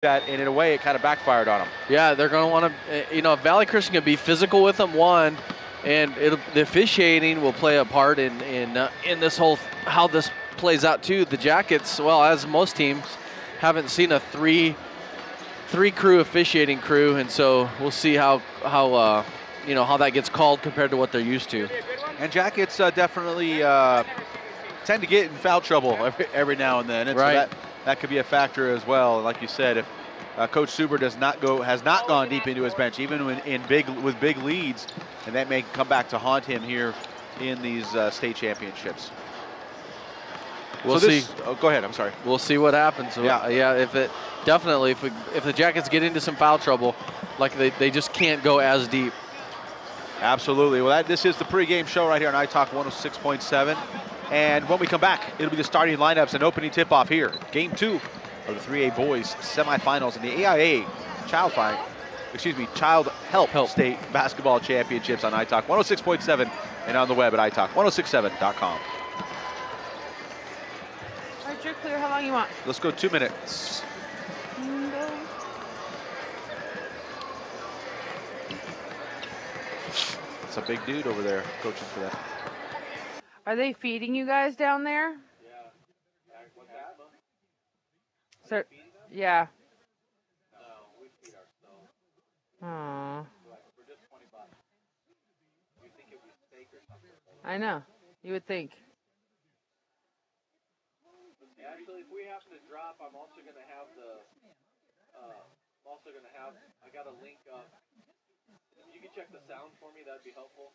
that, and in a way, it kind of backfired on them. Yeah, they're going to want to, you know, Valley Christian can be physical with them, one, and the officiating will play a part in this whole, how this plays out too. The Jackets, well, as most teams, haven't seen a three crew officiating crew, and so we'll see how you know, how that gets called compared to what they're used to. And Jackets definitely tend to get in foul trouble every now and then, and right. so that could be a factor as well. Like you said, if Coach Suber has not gone deep into his bench, even with big leads, and that may come back to haunt him here in these state championships. We'll see. Oh, go ahead. I'm sorry. We'll see what happens. Yeah. If the Jackets get into some foul trouble, like they just can't go as deep. Absolutely. Well, this is the pregame show right here on iTalk 106.7. And when we come back, it'll be the starting lineups and opening tip-off here. Game 2 of the 3A boys semifinals in the AIA Child Help State Basketball Championships on iTalk 106.7 and on the web at iTalk1067.com. All right, you're clear. How long you want? Let's go 2 minutes. It's a big dude over there coaching for that. Are they feeding you guys down there? Yeah. What's that? So, yeah. No, we feed ourselves. Aww. For just $20. You think it would be steak or something? I know. You would think. Actually, if we happen to drop, I'm also going to have I got a link up. If you can check the sound for me, that'd be helpful.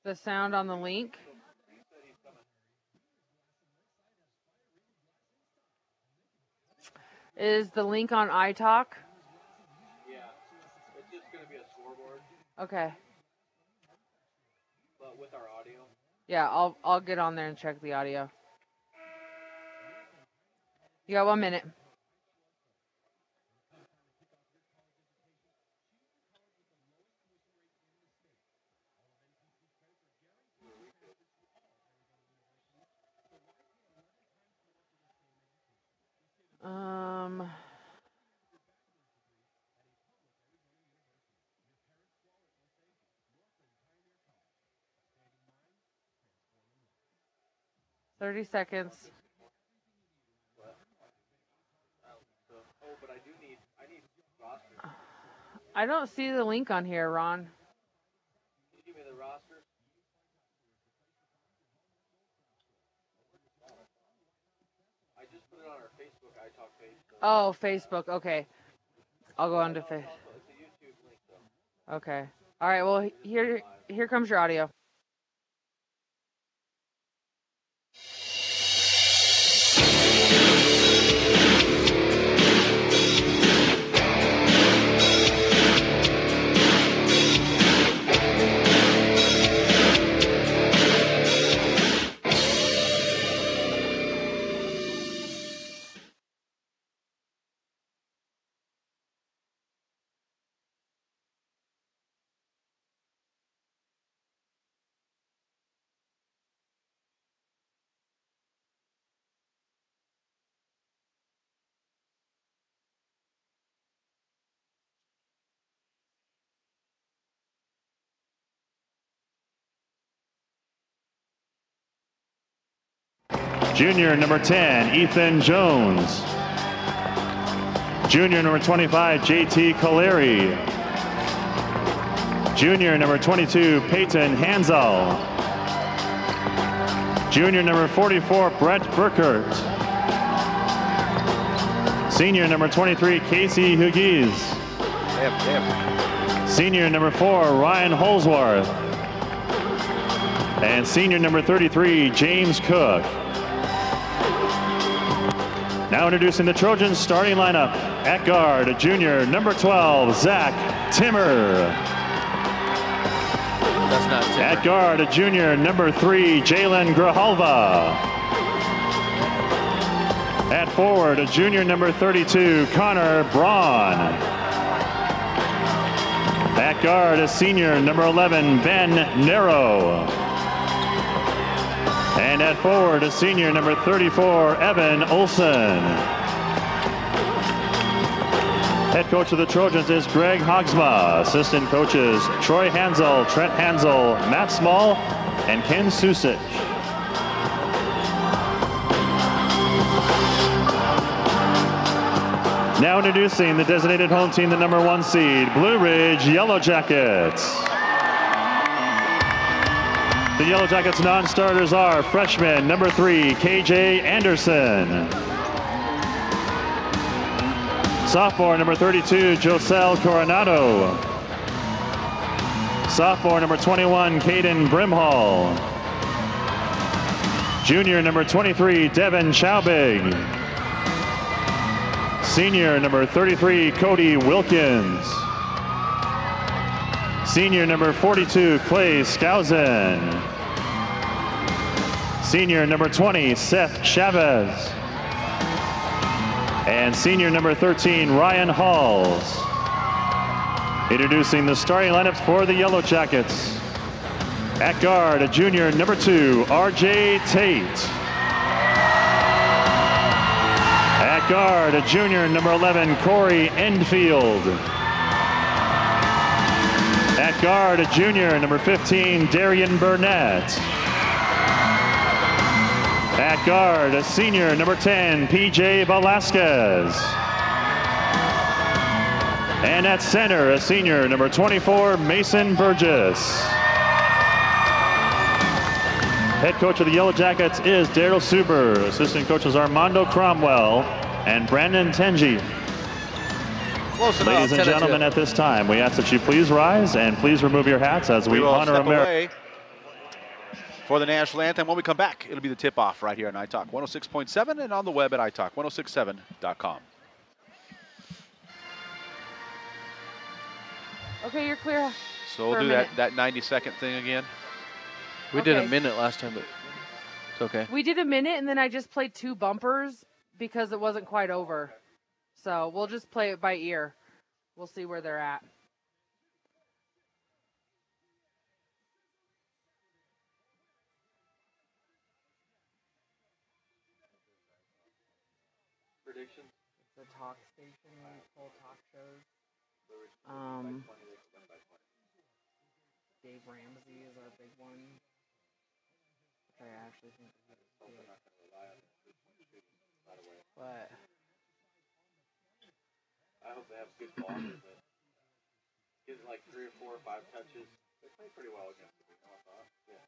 The sound on the link? Is the link on iTalk? Yeah, it's just going to be a scoreboard. Okay. But with our audio. Yeah, I'll get on there and check the audio. You got 1 minute. Um... 30 seconds. Oh, but I need roster. I don't see the link on here, Ron. Can you give me the roster? I just put it on our Facebook, iTalk page. Oh, Facebook. Okay. I'll go on to Facebook. It's a YouTube link, though. Okay. All right. Well, here comes your audio. Junior number 10, Ethan Jones. Junior number 25, JT Caleri. Junior number 22, Peyton Hansel. Junior number 44, Brett Burkert. Senior number 23, Casey Hughes. Senior number 4, Ryan Holsworth. And senior number 33, James Cook. Now introducing the Trojans starting lineup. At guard, junior number 12, Zach Timmer. That's not Timmer. At guard, junior number 3, Jalen Grijalva. At forward, junior number 32, Connor Braun. At guard, senior number 11, Ben Nero. And at forward, senior number 34, Evan Olson. Head coach of the Trojans is Greg Hogsma. Assistant coaches Troy Hansel, Trent Hansel, Matt Small, and Ken Susich. Now introducing the designated home team, the number 1 seed, Blue Ridge Yellow Jackets. The Yellow Jackets non-starters are freshman number 3, KJ Anderson. Sophomore number 32, Josel Coronado. Sophomore number 21, Caden Brimhall. Junior number 23, Devin Chaubig. Senior number 33, Cody Wilkins. Senior number 42, Clay Skousen. Senior number 20, Seth Chavez. And senior number 13, Ryan Halls. Introducing the starting lineups for the Yellow Jackets. At guard, a junior number 2, RJ Tate. At guard, a junior number 11, Corey Enfield. At guard, a junior number 15, Darian Burnett. At guard, a senior number 10, PJ Velasquez. And at center, a senior number 24, Mason Burgess. Head coach of the Yellow Jackets is Daryl Suber. Assistant coaches Armando Cromwell and Brandon Tenji. Ladies and gentlemen, at this time, we ask that you please rise and please remove your hats as we honor America. For the national anthem. When we come back, it'll be the tip-off right here on iTalk 106.7 and on the web at iTalk1067.com. Okay, you're clear. So we'll do that 90-second thing again. We did a minute last time, but it's okay. We did a minute, and then I just played 2 bumpers because it wasn't quite over. So we'll just play it by ear. We'll see where they're at. Predictions? It's a talk station, full talk shows. Dave Ramsey is our big one. Which I actually think is good. But I hope they have good blockers, but getting like 3 or 4 or 5 touches. They play pretty well against them, I thought. Yeah.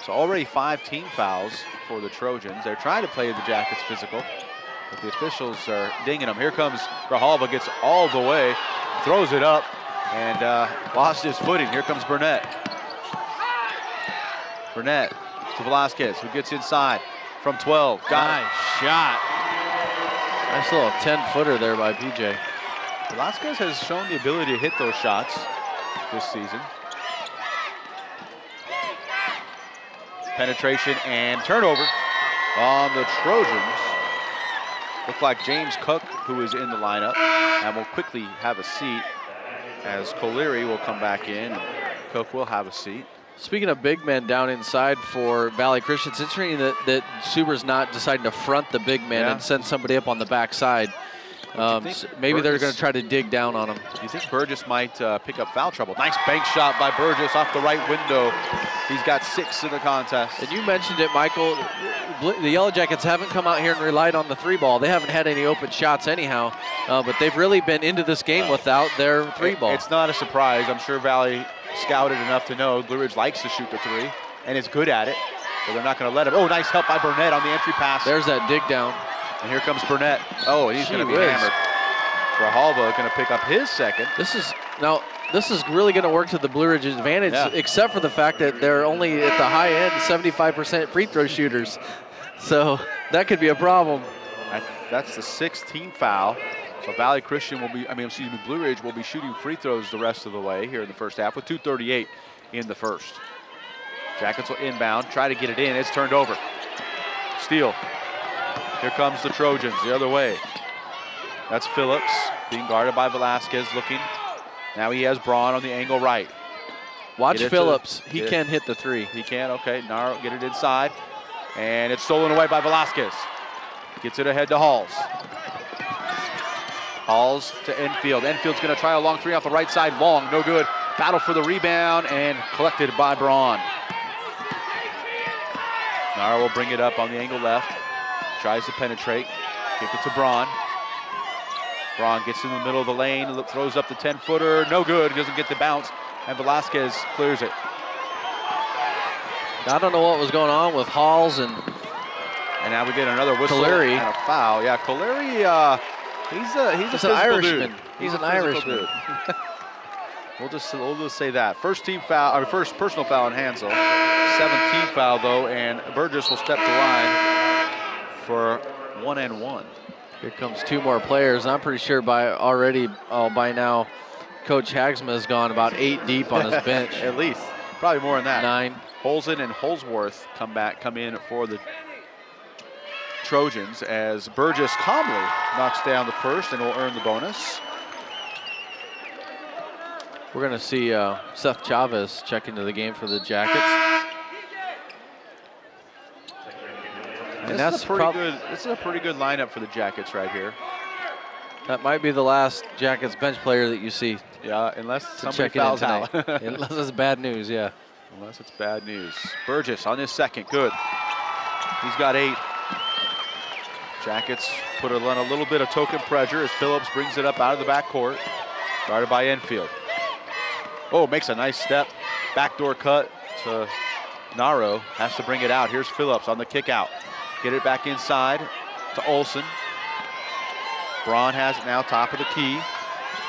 So already 5 team fouls for the Trojans. They're trying to play the Jackets physical, but the officials are dinging them. Here comes Grijalva, gets all the way, throws it up, and lost his footing. Here comes Burnett. Burnett to Velasquez, who gets inside from 12. Nice shot. Nice little 10-footer there by PJ. Velasquez has shown the ability to hit those shots this season. Penetration and turnover on the Trojans. Look like James Cook, who is in the lineup, and will quickly have a seat as Colery will come back in. And Cook will have a seat. Speaking of big men down inside for Valley Christian, it's interesting that Suber's not deciding to front the big man and send somebody up on the backside. So maybe they're going to try to dig down on him. Do you think Burgess might pick up foul trouble? Nice bank shot by Burgess off the right window. He's got 6 in the contest. And you mentioned it, Michael. The Yellow Jackets haven't come out here and relied on the 3-ball. They haven't had any open shots anyhow, but they've really been into this game without their 3-ball. It's not a surprise. I'm sure Valley scouted enough to know Blue Ridge likes to shoot the 3 and is good at it, so they're not going to let him. Oh, nice help by Burnett on the entry pass. There's that dig down. And here comes Burnett. Oh, and he's going to be hammered. Grijalva going to pick up his second. This is really going to work to the Blue Ridge's advantage, except for the fact that they're only at the high end 75% free throw shooters. So that could be a problem. That's the 6th team foul. So Valley Christian will be, Blue Ridge will be shooting free throws the rest of the way here in the first half with 2:38 in the first. Jackets will inbound, try to get it in. It's turned over. Steal. Here comes the Trojans the other way. That's Phillips being guarded by Velasquez looking. Now he has Braun on the angle right. Watch Phillips. He can hit the 3. He can, okay. Naro get it inside. And it's stolen away by Velasquez. Gets it ahead to Halls. Halls to Enfield. Enfield's going to try a long 3 off the right side. Long, no good. Battle for the rebound and collected by Braun. Naro will bring it up on the angle left. Tries to penetrate. Kick it to Braun. Braun gets in the middle of the lane, throws up the 10-footer. No good, doesn't get the bounce. And Velasquez clears it. I don't know what was going on with Halls and now we get another whistle Colery. And a foul. Yeah, Colery, he's an Irishman. Dude. He's an Irishman. We'll just say that. First personal foul on Hansel. 17th foul though, and Burgess will step to line for 1 and 1. Here comes 2 more players. I'm pretty sure by now, Coach Hagsma has gone about 8 deep on his bench. At least, probably more than that. 9. Holzen and Holsworth come in for the Trojans as Burgess calmly knocks down the first and will earn the bonus. We're going to see Seth Chavez check into the game for the Jackets. And this is a pretty good lineup for the Jackets right here. That might be the last Jackets bench player that you see. Yeah, unless somebody fouls out. Unless it's bad news, yeah. Unless it's bad news. Burgess on his second, good. He's got 8. Jackets put on a little bit of token pressure as Phillips brings it up out of the backcourt. Guarded by Enfield. Oh, makes a nice step. Backdoor cut to Naro. Has to bring it out. Here's Phillips on the kick out. Get it back inside to Olsen. Braun has it now, top of the key.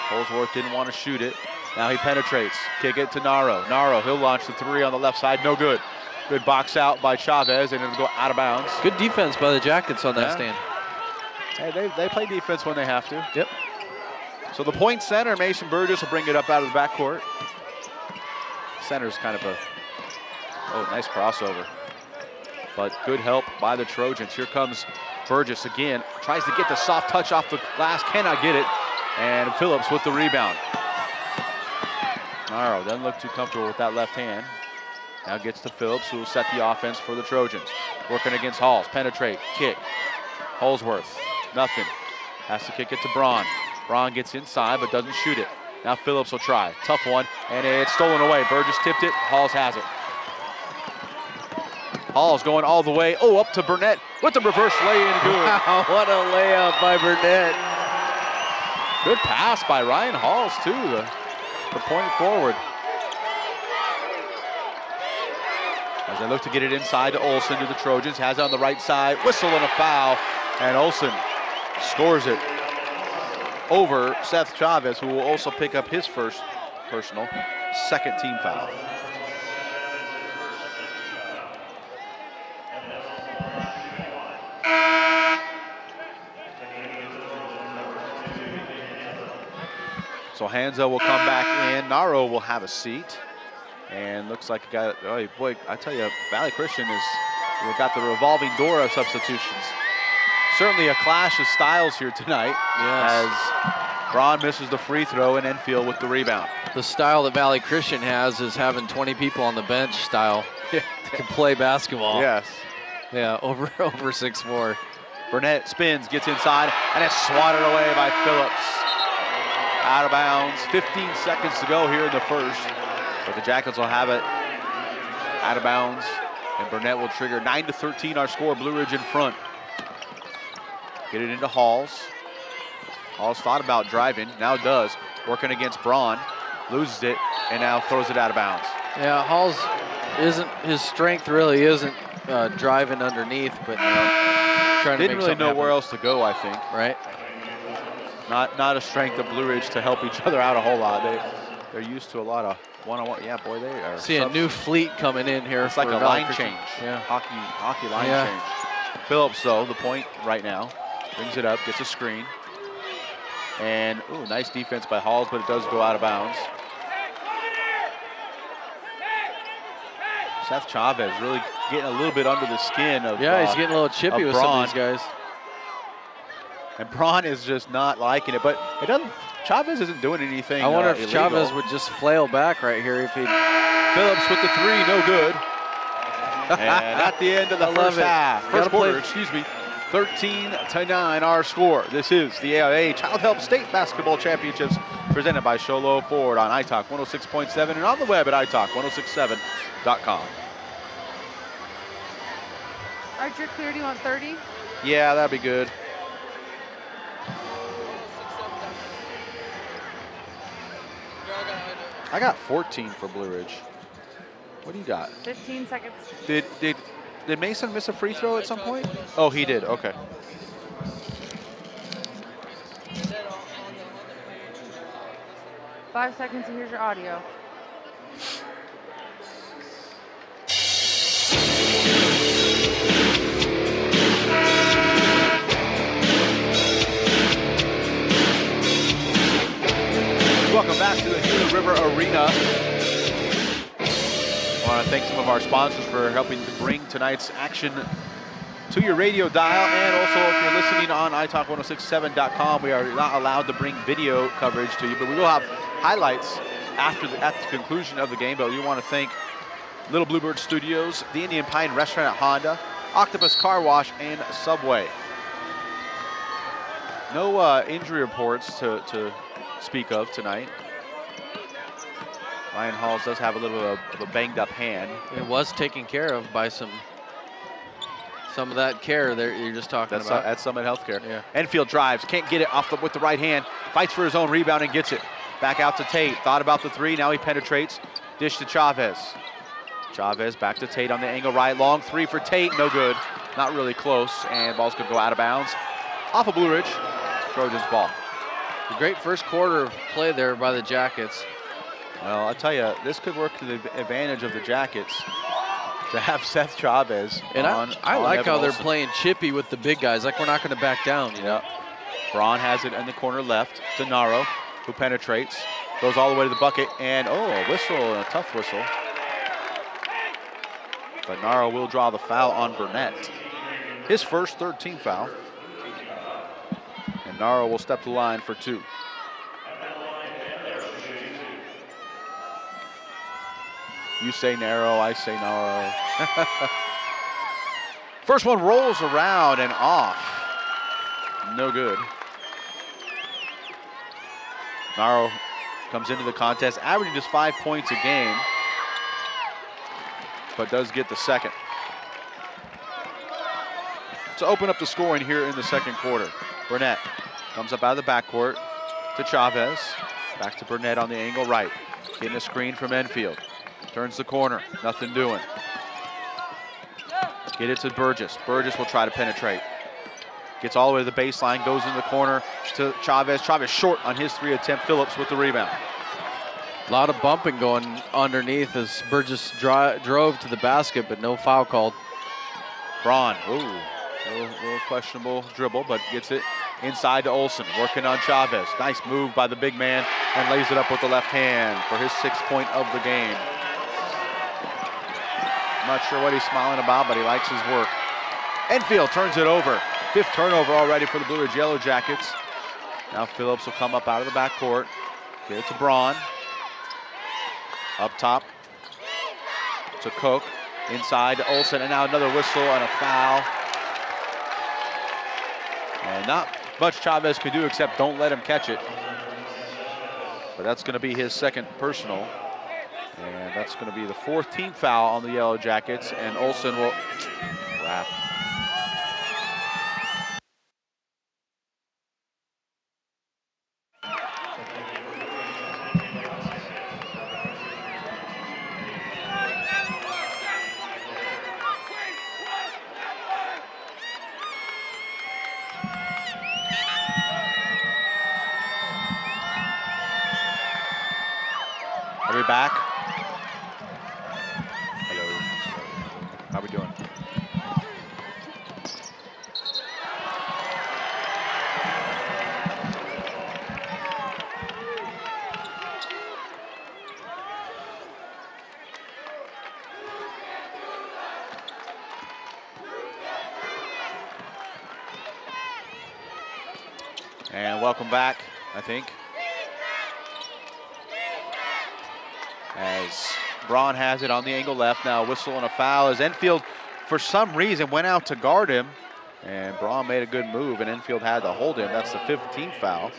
Holsworth didn't want to shoot it. Now he penetrates. Kick it to Naro. Naro, he'll launch the 3 on the left side. No good. Good box out by Chavez, and it'll go out of bounds. Good defense by the Jackets on that stand. Hey, they play defense when they have to. Yep. So the point center, Mason Burgess, will bring it up out of the backcourt. Center's kind of nice crossover. But good help by the Trojans. Here comes Burgess again. Tries to get the soft touch off the glass, cannot get it. And Phillips with the rebound. Naro doesn't look too comfortable with that left hand. Now gets to Phillips, who will set the offense for the Trojans. Working against Halls, penetrate, kick. Holsworth, nothing. Has to kick it to Braun. Braun gets inside, but doesn't shoot it. Now Phillips will try, tough one, and it's stolen away. Burgess tipped it, Halls has it. Halls going all the way, up to Burnett with the reverse lay-in, good. Wow, what a layup by Burnett. Good pass by Ryan Halls too, the point forward. As they look to get it inside to Olsen to the Trojans, has it on the right side, whistle and a foul, and Olsen scores it over Seth Chavez, who will also pick up his first personal, second team foul. So Hanzo will come back in. Naro will have a seat. And looks like he got, oh boy, I tell you, Valley Christian we've got the revolving door of substitutions. Certainly a clash of styles here tonight. Yes. As Braun misses the free throw and Enfield with the rebound. The style that Valley Christian has is having 20 people on the bench style that can play basketball. Yes. Yeah, over 6'4". Burnett spins, gets inside, and it's swatted away by Phillips. Out of bounds, 15 seconds to go here in the first. But the Jackets will have it out of bounds, and Burnett will trigger. 9-13 our score, Blue Ridge in front. Get it into Halls. Halls thought about driving, now does. Working against Braun, loses it, and now throws it out of bounds. Yeah, Halls his strength really isn't driving underneath, but trying to didn't really know where else to go, I think. Right. Not a strength of Blue Ridge to help each other out a whole lot. They're used to a lot of one-on-one. Yeah, boy, they are. See a new fleet coming in here. It's like a line change. Yeah. Hockey line change. Phillips, though, the point right now, brings it up, gets a screen. And, ooh, nice defense by Halls, but it does go out of bounds. Seth Chavez really getting a little bit under the skin of Yeah, he's getting a little chippy with some of these guys. And Braun is just not liking it, but it doesn't. Chavez isn't doing anything. I wonder if illegal. Chavez would just flail back right here if he. Phillips with the three, no good. And at the end of the first half, first quarter, excuse me, 13-9 our score. This is the AIA Child Help State Basketball Championships presented by Sholo Ford on iTalk 106.7 and on the web at iTalk1067.com. All right, you're clear. Do you want 30? Yeah, that'd be good. I got 14 for Blue Ridge. What do you got? 15 seconds. Did Mason miss a free throw at some point? Oh, he did. Okay. Five seconds, and here's your audio. Welcome back to the Gila River Arena. I want to thank some of our sponsors for helping to bring tonight's action to your radio dial, and also if you're listening on iTalk1067.com, we are not allowed to bring video coverage to you, but we will have highlights at the conclusion of the game. But we want to thank Little Bluebird Studios, the Indian Pine Restaurant at Honda, Octopus Car Wash, and Subway. No injury reports to speak of tonight. Ryan Halls does have a little bit of a banged up hand. It was taken care of by some of that care there you're just talking about. At Summit Healthcare. Yeah. Enfield drives, can't get it off with the right hand, fights for his own rebound and gets it. Back out to Tate, thought about the three, now he penetrates. Dish to Chavez. Chavez back to Tate on the angle right, long three for Tate, no good. Not really close, and ball's gonna go out of bounds. Off of Blue Ridge, Trojans ball. A great first quarter of play there by the Jackets. Well, I'll tell you, this could work to the advantage of the Jackets to have Seth Chavez and I like how they're Olsen. playing chippy with the big guys. Like, we're not going to back down, you know? Braun has it in the corner left to Naro, who penetrates, goes all the way to the bucket, and a whistle, and a tough whistle. But Naro will draw the foul on Burnett. His first third-team foul. And Naro will step to the line for two. You say narrow, I say Naro. First one rolls around and off. No good. Naro comes into the contest, averaging just 5 points a game, but does get the second. To open up the scoring here in the second quarter. Burnett comes up out of the backcourt to Chavez. Back to Burnett on the angle right. Getting a screen from Enfield. Turns the corner, nothing doing. Get it to Burgess. Burgess will try to penetrate. Gets all the way to the baseline, goes in the corner to Chavez. Chavez short on his 3 attempt. Phillips with the rebound. A lot of bumping going underneath as Burgess drove to the basket, but no foul called. Braun, ooh, little questionable dribble, but gets it inside to Olsen, working on Chavez. Nice move by the big man, and lays it up with the left hand for his 6th point of the game. Not sure what he's smiling about, but he likes his work. Enfield turns it over. 5th turnover already for the Blue Ridge Yellow Jackets. Now Phillips will come up out of the backcourt. Get it to Braun. Up top to Cook. Inside to Olsen, and now another whistle and a foul. And not much Chavez could do except don't let him catch it. But that's going to be his 2nd personal. And that's going to be the 4th team foul on the Yellow Jackets, and Olsen will wrap. Are we back? Hello. How we doing? And welcome back, I think. As Braun has it on the angle left. Now a whistle and a foul as Enfield, for some reason, went out to guard him. And Braun made a good move, and Enfield had to hold him. That's the 15th foul.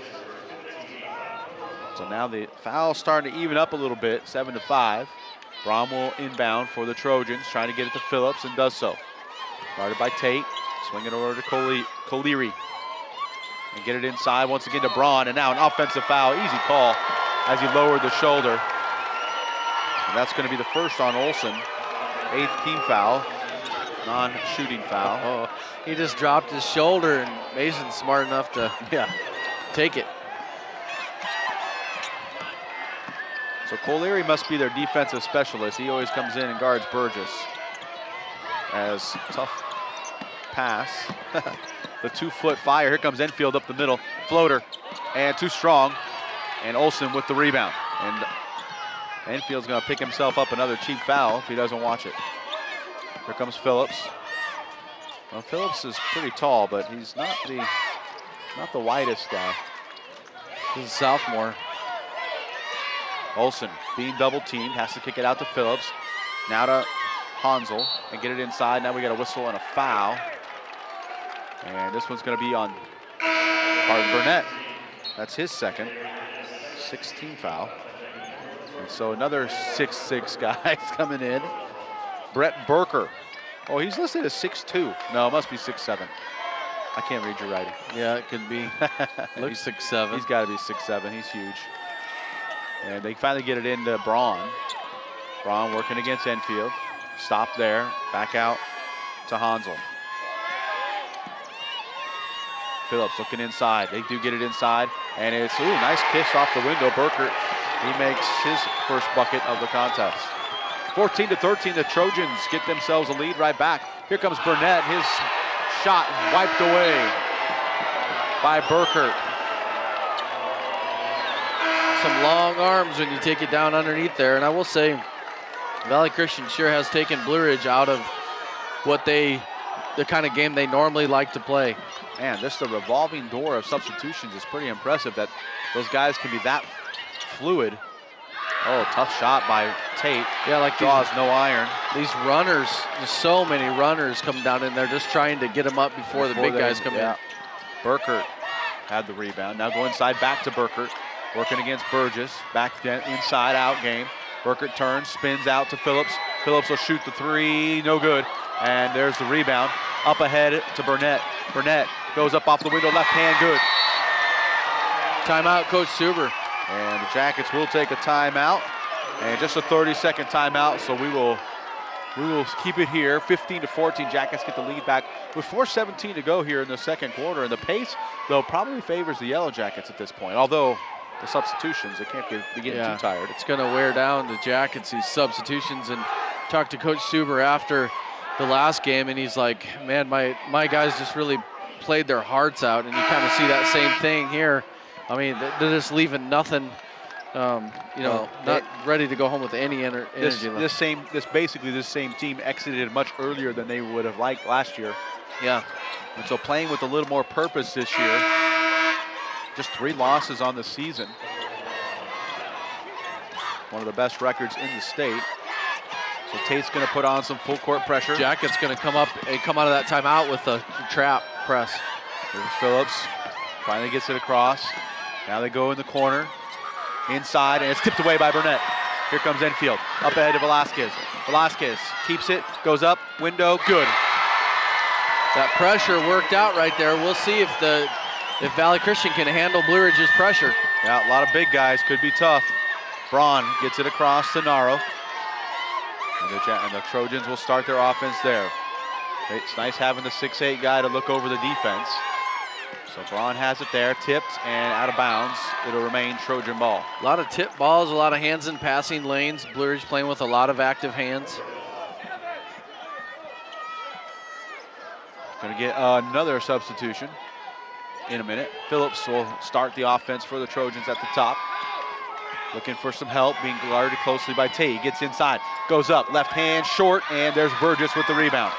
So now the foul's starting to even up a little bit, 7-5. Braun will inbound for the Trojans, trying to get it to Phillips, and does so. Guarded by Tate, swing it over to Colery. And get it inside once again to Braun, and now an offensive foul, easy call, as he lowered the shoulder. And that's going to be the first on Olsen. 8th team foul, non-shooting foul. Oh, he just dropped his shoulder, and Mason's smart enough to take it. So Colery must be their defensive specialist. He always comes in and guards Burgess. As tough pass. The 2-foot fire. Here comes Enfield up the middle. Floater, and too strong. And Olsen with the rebound. And Enfield's going to pick himself up another cheap foul if he doesn't watch it. Here comes Phillips. Well, Phillips is pretty tall, but he's not the widest guy. He's a sophomore. Olsen being double teamed, has to kick it out to Phillips. Now to Hansel and get it inside. Now we got a whistle and a foul. And this one's going to be on Barton Burnett. That's his 2nd. 16 foul. And so another 6'6" guy coming in. Brett Burker. Oh, he's listed as 6'2". No, it must be 6'7". I can't read your writing. Yeah, it could be. Looks 6'7". He's got to be 6'7". He's huge. And they finally get it into Braun. Braun working against Enfield. Stop there. Back out to Hansel. Phillips looking inside. They do get it inside. And it's, ooh, nice kiss off the window. Burkert, he makes his first bucket of the contest. 14-13, the Trojans get themselves a lead right back. Here comes Burnett. His shot wiped away by Burkert. Some long arms when you take it down underneath there. And I will say, Valley Christian sure has taken Blue Ridge out of what the kind of game they normally like to play. Man, just the revolving door of substitutions is pretty impressive that those guys can be that fluid. Oh, tough shot by Tate. Yeah, like draws no iron. These runners, just so many runners come down in there just trying to get them up before the big guys come in. Burkert had the rebound. Now go inside back to Burkert. Working against Burgess. Back inside out game. Burkert turns, spins out to Phillips. Phillips will shoot the 3, no good. And there's the rebound. Up ahead to Burnett. Burnett goes up off the window, left hand, good. Timeout, Coach Suber. And the Jackets will take a timeout. And just a 30-second timeout, so we will We will keep it here, 15-14. Jackets get the lead back with 4:17 to go here in the second quarter. And the pace, though, probably favors the Yellow Jackets at this point. Although the substitutions, they can't be getting too tired. It's going to wear down the Jackets, these substitutions. And talked to Coach Suber after the last game, and he's like, man, my guys just really played their hearts out. And you kind of see that same thing here. I mean, they're just leaving nothing. Not ready to go home with any energy. This same team exited much earlier than they would have liked last year. Yeah. And so playing with a little more purpose this year. Just 3 losses on the season. One of the best records in the state. So Tate's going to put on some full court pressure. Jacket's going to come out of that timeout with a trap press. Here's Phillips. Finally gets it across. Now they go in the corner. Inside, and it's tipped away by Burnett. Here comes Enfield, up ahead to Velasquez. Velasquez keeps it, goes up, window, good. That pressure worked out right there. We'll see if Valley Christian can handle Blue Ridge's pressure. Yeah, a lot of big guys, could be tough. Braun gets it across to Naro. And the Trojans will start their offense there. It's nice having the 6'8" guy to look over the defense. So Braun has it there, tipped and out of bounds. It'll remain Trojan ball. A lot of tip balls, a lot of hands in passing lanes. Blue Ridge playing with a lot of active hands. Going to get another substitution in a minute. Phillips will start the offense for the Trojans at the top. Looking for some help, being guarded closely by Tate. Gets inside, goes up, left hand, short, and there's Burgess with the rebound.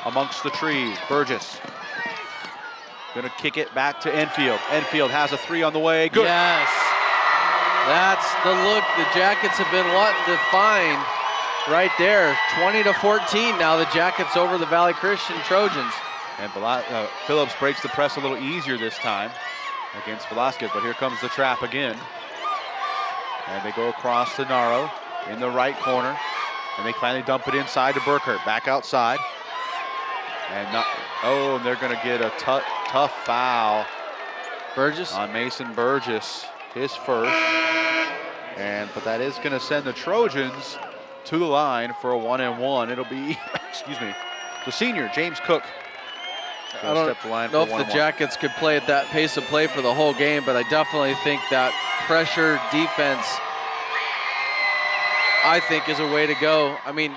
Amongst the trees, Burgess. Gonna kick it back to Enfield. Enfield has a 3 on the way, good. Yes, that's the look the Jackets have been wanting to find right there. 20-14 now, the Jackets over the Valley Christian Trojans. And Phillips breaks the press a little easier this time against Velasquez, but here comes the trap again. And they go across to Naro in the right corner, and they finally dump it inside to Burkert, back outside. And they're gonna get a tough foul. Burgess? On Mason Burgess, his first. But that is gonna send the Trojans to the line for a 1-and-1. It'll be, excuse me, the senior, James Cook. I don't know if the Jackets could play at that pace of play for the whole game, but I definitely think that pressure defense, I think, is a way to go. I mean,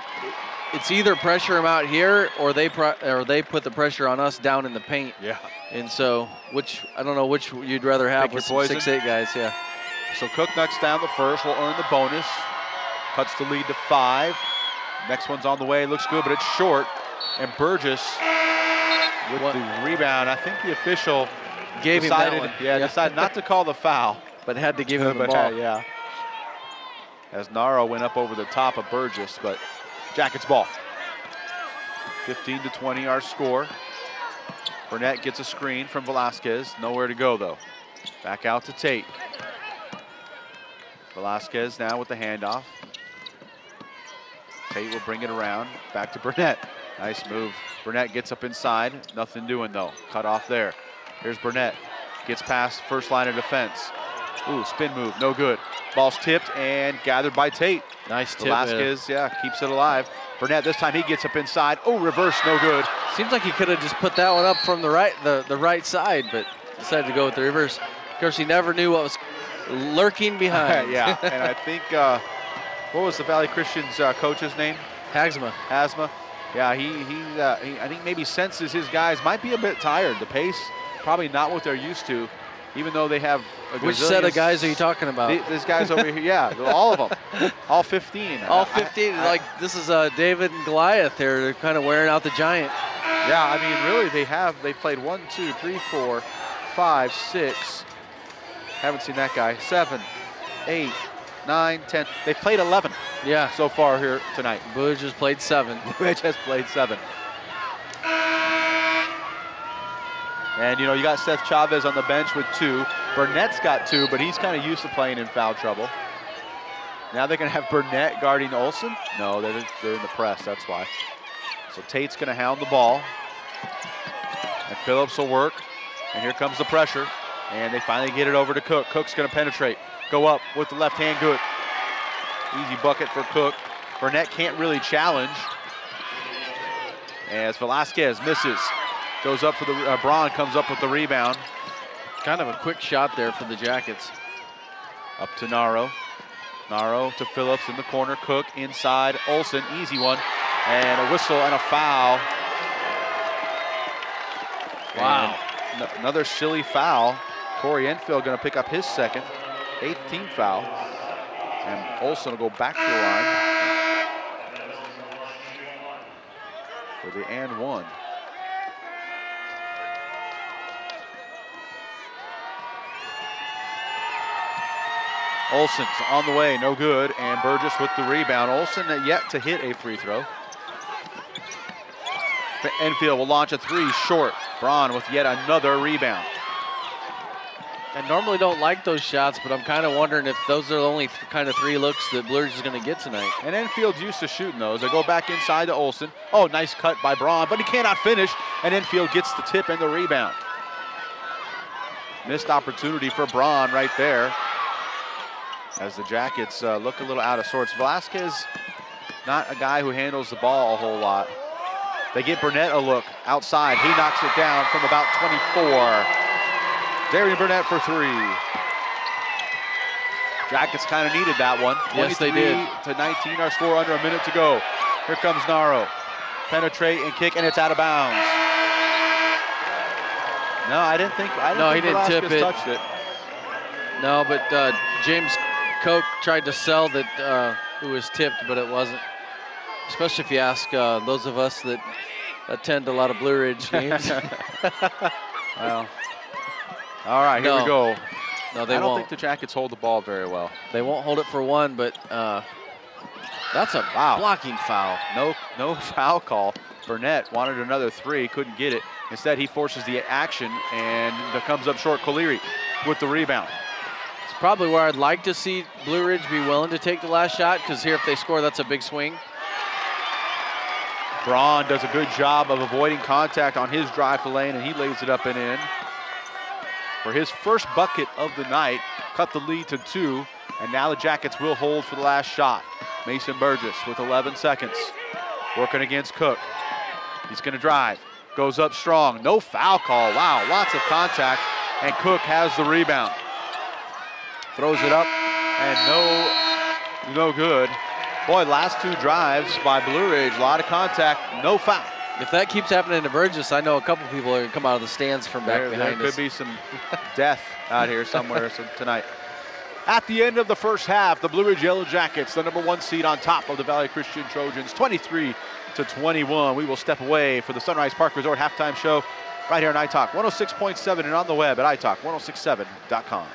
it's either pressure them out here or they put the pressure on us down in the paint. Yeah. And so, I don't know which you'd rather have with some 6'8" guys, yeah. So Cook knocks down the first, will earn the bonus. Cuts the lead to 5. Next one's on the way, looks good, but it's short. And Burgess with the rebound. I think the official decided not to call the foul. But had to give him the ball. Yeah. As Naro went up over the top of Burgess, but Jackets ball. 15-20 our score. Burnett gets a screen from Velasquez. Nowhere to go though. Back out to Tate. Velasquez now with the handoff. Tate will bring it around. Back to Burnett. Nice move. Burnett gets up inside. Nothing doing though. Cut off there. Here's Burnett. Gets past first line of defense. Ooh, spin move, no good. Ball's tipped and gathered by Tate. Nice tip. Velasquez, keeps it alive. Burnett, this time he gets up inside. Oh, reverse, no good. Seems like he could have just put that one up from the right side, but decided to go with the reverse. Of course, he never knew what was lurking behind. Yeah, and I think, what was the Valley Christian's coach's name? Hagsma. Yeah, he I think maybe senses his guys might be a bit tired. The pace, probably not what they're used to, even though they have a Which set of guys are you talking about? These guys over here, yeah, all of them, all 15. All 15, like this is David and Goliath here. They're kind of wearing out the giant. Yeah, I mean, really, they've played 1, 2, 3, 4, 5, 6. Haven't seen that guy. 7, 8, 9, 10. They've played 11. Yeah, so far here tonight. Blue Ridge has played 7. Blue Ridge has played 7. And, you know, you got Seth Chavez on the bench with 2. Burnett's got 2, but he's kind of used to playing in foul trouble. Now they're going to have Burnett guarding Olson. No, they're in the press, that's why. So Tate's going to hound the ball. And Phillips will work. And here comes the pressure. And they finally get it over to Cook. Cook's going to penetrate. Go up with the left hand, good. Easy bucket for Cook. Burnett can't really challenge. As Velasquez misses. Goes up for the, Braun comes up with the rebound. Kind of a quick shot there for the Jackets. Up to Naro. Naro to Phillips in the corner. Cook inside. Olsen, easy one. And a whistle and a foul. Wow. And another silly foul. Corey Enfield going to pick up his second. 8th team foul. And Olsen will go back to the line for the and one. Olsen's on the way, no good, and Burgess with the rebound. Olsen yet to hit a free throw. Enfield will launch a three short. Braun with yet another rebound. I normally don't like those shots, but I'm kind of wondering if those are the only kind of 3 looks that Blue Ridge is going to get tonight. And Enfield's used to shooting those. They go back inside to Olsen. Oh, nice cut by Braun, but he cannot finish, and Enfield gets the tip and the rebound. Missed opportunity for Braun right there, as the Jackets look a little out of sorts. Velasquez, not a guy who handles the ball a whole lot. They get Burnett a look outside. He knocks it down from about 24. Darian Burnett for 3. Jackets kind of needed that one. Yes, they did. 23 to 19, our score under a minute to go. Here comes Naro. Penetrate and kick, and it's out of bounds. No, I didn't think he didn't Velasquez tip it. touched it. No, but James Koch tried to sell that it was tipped, but it wasn't. Especially if you ask those of us that attend a lot of Blue Ridge games. Well, all right, here we go. No, they I don't won't. think the Jackets hold the ball very well. They won't hold it for one, but that's a blocking foul. No foul call. Burnett wanted another 3, couldn't get it. Instead, he forces the action and comes up short. Colery with the rebound. It's probably where I'd like to see Blue Ridge be willing to take the last shot, because here if they score, that's a big swing. Braun does a good job of avoiding contact on his drive to lane, and he lays it up and in. For his first bucket of the night, cut the lead to 2, and now the Jackets will hold for the last shot. Mason Burgess with 11 seconds, working against Cook. He's gonna drive, goes up strong, no foul call. Wow, lots of contact, and Cook has the rebound. Throws it up, and no good. Boy, last 2 drives by Blue Ridge, a lot of contact, no foul. If that keeps happening to Burgess, I know a couple people are going to come out of the stands from back behind us. There could be some death out here somewhere tonight. At the end of the first half, the Blue Ridge Yellow Jackets, the #1 seed on top of the Valley Christian Trojans, 23 to 21. We will step away for the Sunrise Park Resort halftime show right here on iTalk 106.7 and on the web at iTalk1067.com.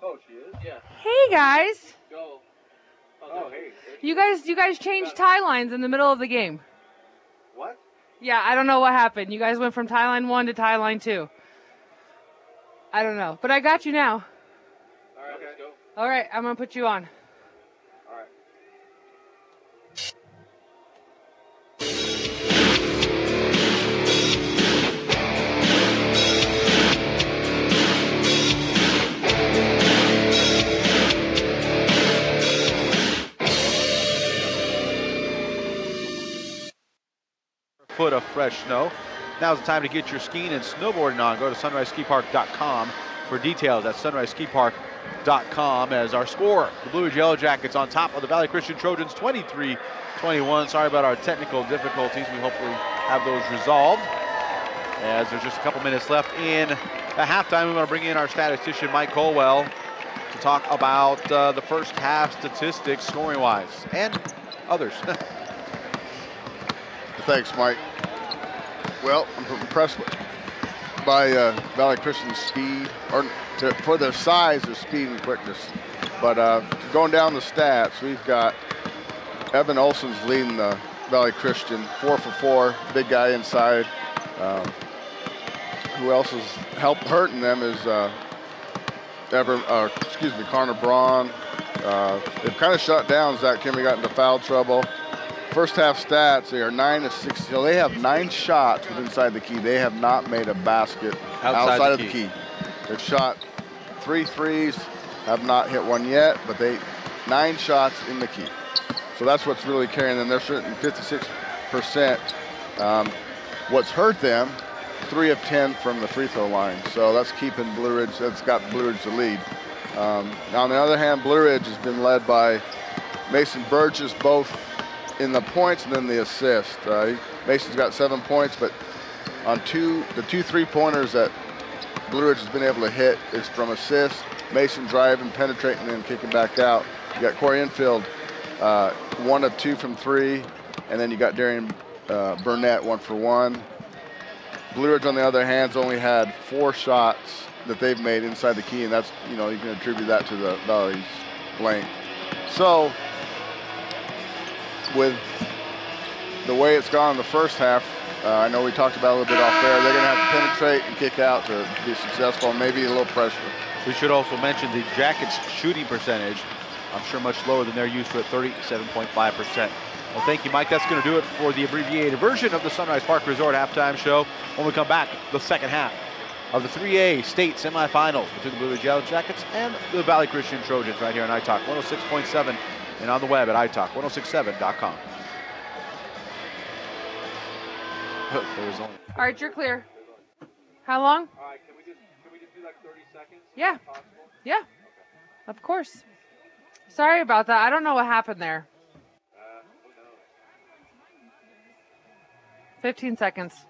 Oh, she is? Yeah. Hey guys, Go. Oh, hey. you guys changed tie lines in the middle of the game. What? Yeah, I don't know what happened. You guys went from tie line 1 to tie line 2. I don't know, but I got you now. All right, let's go. All right, I'm gonna put you on. All right. Foot of fresh snow. Now's the time to get your skiing and snowboarding on. Go to sunriseskipark.com for details. That's sunriseskipark.com as our score. The Blue Ridge Yellow Jackets on top of the Valley Christian Trojans 23-21. Sorry about our technical difficulties. We hopefully have those resolved. As there's just a couple minutes left in the halftime, we want to bring in our statistician, Mike Colwell, to talk about the first half statistics scoring-wise and others. Thanks, Mike. Well, I'm impressed by Valley Christian's speed, or for their size, their speed and quickness. But going down the stats, we've got Evan Olson's leading the Valley Christian, 4 for 4, big guy inside. Who else is hurting them is Connor Braun. They've kind of shut down. Zach Kimmy got into foul trouble. First half stats, they are 9 of 6. So they have 9 shots with inside the key. They have not made a basket outside of the key. They've shot 3 threes, have not hit one yet, but 9 shots in the key. So that's what's really carrying them. They're shooting 56%. What's hurt them, 3 of 10 from the free throw line. So that's keeping Blue Ridge, that's got Blue Ridge the lead. Now on the other hand, Blue Ridge has been led by Mason Burgess, both in the points and then the assist. Mason's got 7 points, but on the 2 3-pointers that Blue Ridge has been able to hit is from assists. Mason driving, penetrating, and then kicking back out. You got Corey Enfield, 1 of 2 from 3, and then you got Darian Burnett, 1 for 1. Blue Ridge, on the other hand, has only had 4 shots that they've made inside the key, and that's, you can attribute that to the Valley's length. So, with the way it's gone in the first half, I know we talked about it a little bit off there, they're going to have to penetrate and kick out to be successful, and maybe a little pressure. We should also mention the Jackets' shooting percentage, I'm sure much lower than they're used to at 37.5%. Well, thank you, Mike. That's going to do it for the abbreviated version of the Sunrise Park Resort halftime show. When we come back, the second half of the 3A state semifinals between the Blue Ridge Yellow Jackets and the Valley Christian Trojans right here on iTalk 106.7 and on the web at iTalk1067.com. All right, you're clear. How long? All right, can we just do like 30 seconds? Yeah. Yeah. Of course. Sorry about that. I don't know what happened there. 15 seconds.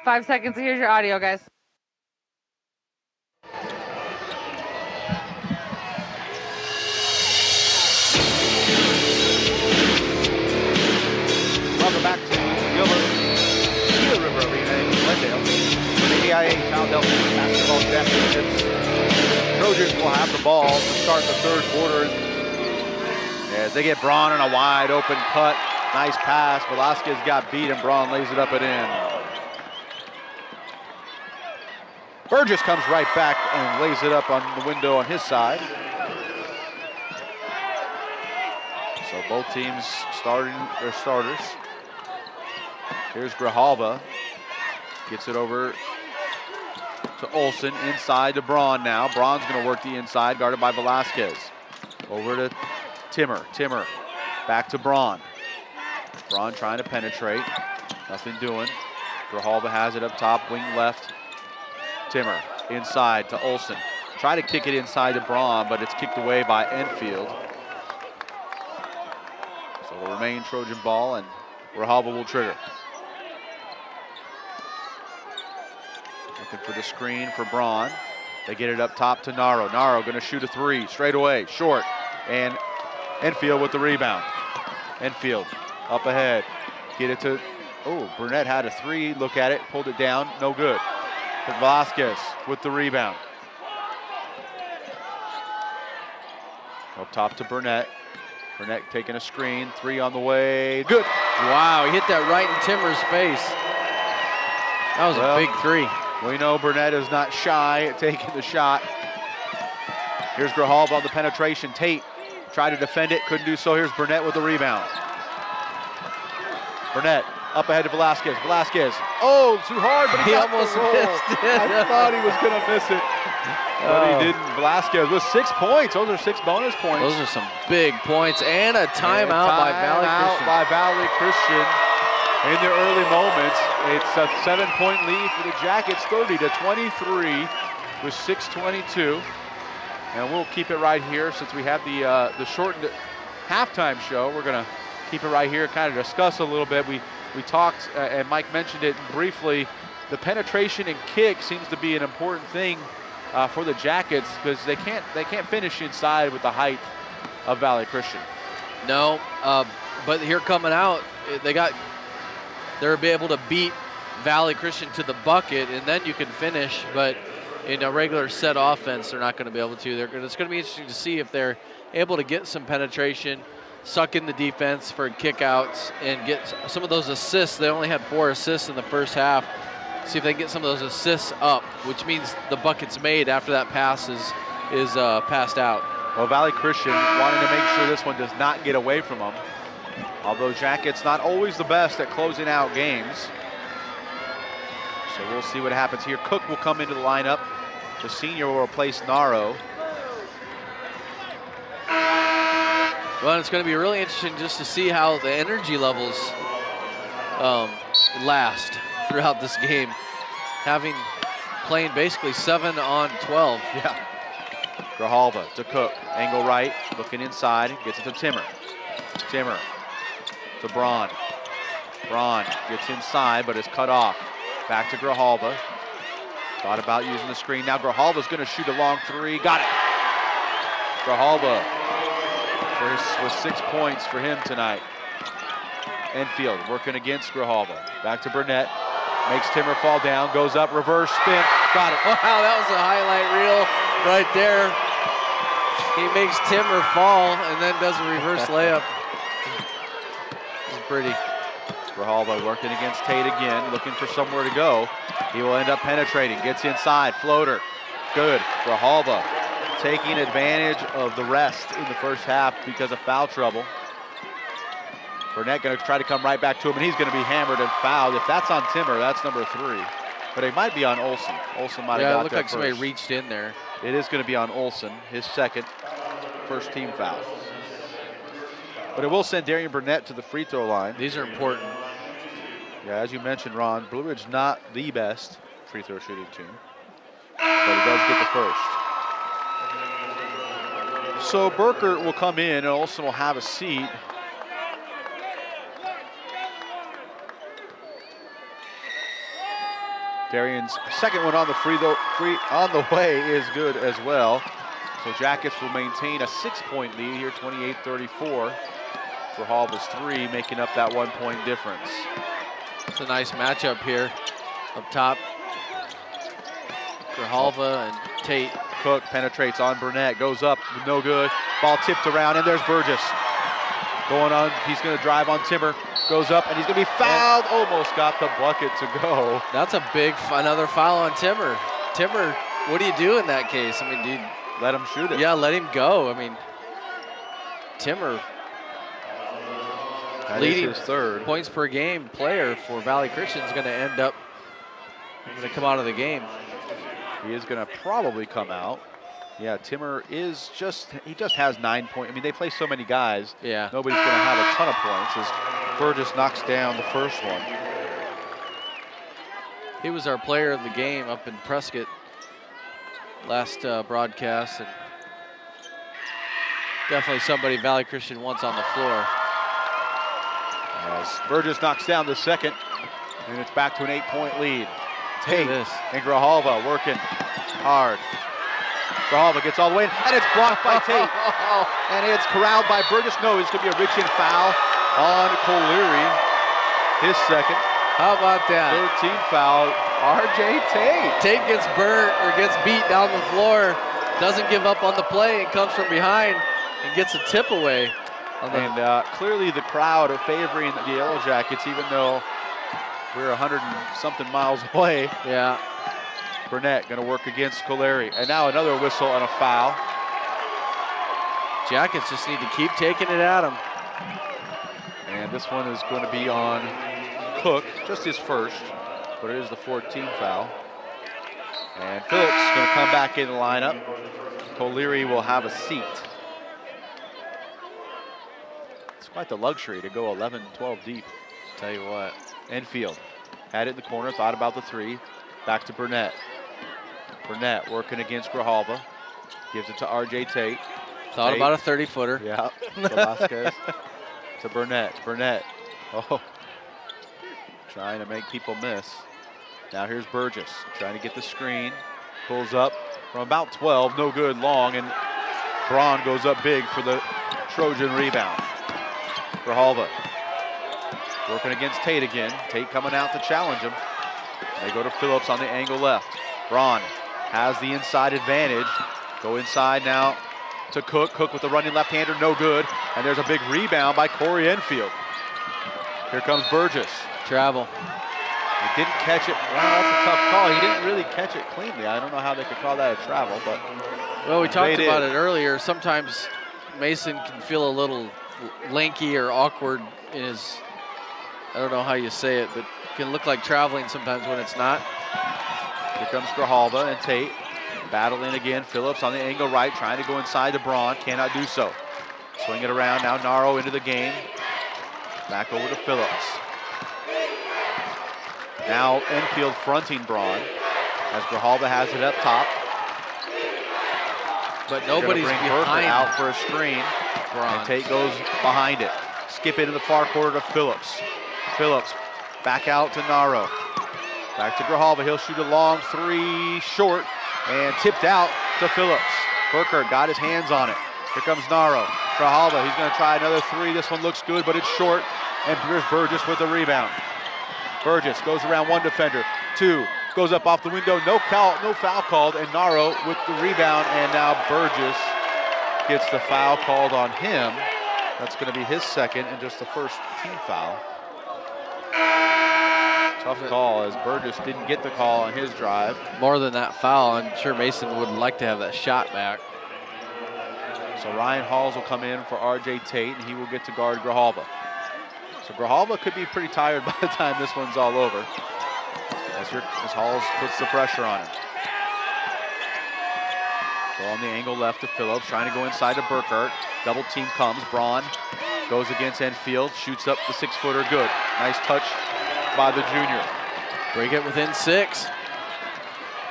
Five seconds. Here's your audio, guys. Welcome back to Gila River Arena in Glendale for the AIA Child Health Basketball Championships. Trojans will have the ball to start the third quarter as they get Braun on a wide open cut. Nice pass. Velasquez got beat and Braun lays it up and in. Burgess comes right back and lays it up on the window on his side. So both teams starting their starters. Here's Grijalva. Gets it over to Olsen, inside to Braun now. Braun's going to work the inside, guarded by Velasquez. Over to Timmer. Timmer back to Braun. Braun trying to penetrate. Nothing doing. Grijalva has it up top, wing left. Timmer inside to Olsen. Try to kick it inside to Braun, but it's kicked away by Enfield. So it'll remain Trojan ball, and Grijalva will trigger. Looking for the screen for Braun. They get it up top to Naro. Naro going to shoot a 3 straight away, short. And Enfield with the rebound. Enfield up ahead. Get it to Oh, Burnett had a three, look at it, pulled it down, no good. But Velasquez with the rebound. Up top to Burnett. Burnett taking a screen, three on the way, good. Wow, he hit that right in Timmer's face. That was a big three. We know Burnett is not shy at taking the shot. Here's Grijalva on the penetration. Tate tried to defend it, couldn't do so. Here's Burnett with the rebound. Burnett up ahead to Velasquez. Velasquez, oh, too hard, but he almost missed it. I thought he was gonna miss it, but he didn't. Velasquez with 6 points. Those are 6 bonus points. Those are some big points, and a timeout by Valley Christian. By Valley Christian in their early moments. It's a 7-point lead for the Jackets, 30-23 with 6:22. And we'll keep it right here since we have the shortened halftime show. We're gonna keep it right here, kind of discuss a little bit. We talked, and Mike mentioned it briefly, the penetration and kick seems to be an important thing for the Jackets because they can't finish inside with the height of Valley Christian. No, but here coming out, they'll be able to beat Valley Christian to the bucket, and then you can finish. But in a regular set offense, they're not going to be able to. It's going to be interesting to see if they're able to get some penetration, suck in the defense for kickouts, and get some of those assists. They only had 4 assists in the first half. See if they can get some of those assists up, which means the bucket's made after that pass is passed out. Well, Valley Christian wanting to make sure this one does not get away from them. Although Jackets not always the best at closing out games. So we'll see what happens here. Cook will come into the lineup. The senior will replace Naro. Well, it's going to be really interesting just to see how the energy levels last throughout this game, playing basically 7 on 12. Yeah. Grijalva to Cook, angle right, looking inside, gets it to Timmer. Timmer to Braun. Braun gets inside, but is cut off. Back to Grijalva. Thought about using the screen. Now Grijalva's going to shoot a long three. Got it. Grijalva with 6 points for him tonight. Enfield working against Grijalva. Back to Burnett. Makes Timmer fall down. Goes up, reverse spin. Got it. Wow, that was a highlight reel right there. He makes Timmer fall and then does a reverse layup. This is pretty. Grijalva working against Tate again, looking for somewhere to go. He will end up penetrating, gets inside, floater. Good. Grijalva taking advantage of the rest in the first half because of foul trouble. Burnett going to try to come right back to him, and he's going to be hammered and fouled. If that's on Timmer, that's number 3. But it might be on Olsen. Olsen might have got it looked that like somebody first. reached in there. It is going to be on Olsen, his second first team foul. But it will send Darian Burnett to the free throw line. These are important. Yeah, as you mentioned, Ron, Blue Ridge not the best free throw shooting team, but he does get the first. So Burkert will come in, and Olsen will have a seat. Darian's second one on the free on the way is good as well. So Jackets will maintain a 6-point lead here, 28-34. Grijalva's 3 making up that 1-point difference. It's a nice matchup here up top. Grijalva and Tate. Cook penetrates on Burnett, goes up, no good. Ball tipped around, and there's Burgess. Going on, he's going to drive on Timmer. Goes up, and he's going to be fouled. Almost got the bucket to go. That's a big, another foul on Timmer. Timmer, what do you do in that case? I mean, do you let him shoot it? Yeah, let him go. I mean, Timmer, leading his 3rd points per game player for Valley Christian, is going to end up come out of the game. He is going to probably come out. Yeah, Timmer is he just has 9 points. I mean, they play so many guys. Yeah. Nobody's going to have a ton of points as Burgess knocks down the first one. He was our player of the game up in Prescott last broadcast, and definitely somebody Valley Christian wants on the floor. As Burgess knocks down the second, and it's back to an 8-point lead. Tate and Grijalva working hard. Grijalva gets all the way in, and it's blocked by Tate. And it's corralled by Burgess. No, it's going to be a reach-in foul on Colery, his second. How about that? 13th foul, R.J. Tate. Tate gets burnt or gets beat down the floor, doesn't give up on the play, and comes from behind and gets a tip away. And clearly the crowd are favoring the Yellow Jackets, even though we're 100-something miles away. Yeah. Burnett going to work against Coleri. And now another whistle and a foul. Jackets just need to keep taking it at him. And this one is going to be on Cook, just his first, but it is the 14th foul. And Phillips is going to come back in the lineup. Coleri will have a seat. It's quite the luxury to go 11, 12 deep. Tell you what. Enfield had it in the corner, thought about the three. Back to Burnett. Burnett working against Grijalva. Gives it to R.J. Tate. Thought Tate. about a 30-footer. Yeah, Velasquez to Burnett. Burnett, oh, trying to make people miss. Now here's Burgess, trying to get the screen. Pulls up from about 12, no good, long, and Braun goes up big for the Trojan rebound. Grijalva working against Tate again. Tate coming out to challenge him. They go to Phillips on the angle left. Braun has the inside advantage. Go inside now to Cook. Cook with the running left-hander, no good. And there's a big rebound by Corey Enfield. Here comes Burgess. Travel. He didn't catch it. Well, that's a tough call. He didn't really catch it cleanly. I don't know how they could call that a travel, but well, we talked about it earlier. Sometimes Mason can feel a little lanky or awkward in his, I don't know how you say it, but can look like traveling sometimes when it's not. Here comes Grijalva and Tate. Battling again. Phillips on the angle right, trying to go inside to Braun. Cannot do so. Swing it around. Now Naro into the game. Back over to Phillips. Now Enfield fronting Braun as Grijalva has it up top. But nobody's bring behind out for a screen. Braun. And Tate goes behind it. Skip it in the far corner to Phillips. Phillips back out to Naro. Back to Grijalva. He'll shoot a long three, short, and tipped out to Phillips. Burkhardt got his hands on it. Here comes Naro. Grijalva, he's going to try another three. This one looks good, but it's short. And here's Burgess with the rebound. Burgess goes around one defender. Two, goes up off the window. No foul called, and Naro with the rebound. And now Burgess gets the foul called on him. That's going to be his second and just the first team foul. Tough call as Burgess didn't get the call on his drive. More than that foul, I'm sure Mason would like to have that shot back. So Ryan Halls will come in for R.J. Tate, and he will get to guard Grijalva. So Grijalva could be pretty tired by the time this one's all over, as Halls puts the pressure on him. So on the angle left to Phillips, trying to go inside to Burkhardt. Double team comes. Braun goes against Enfield, shoots up the 6-footer, good. Nice touch by the junior. Break it within 6.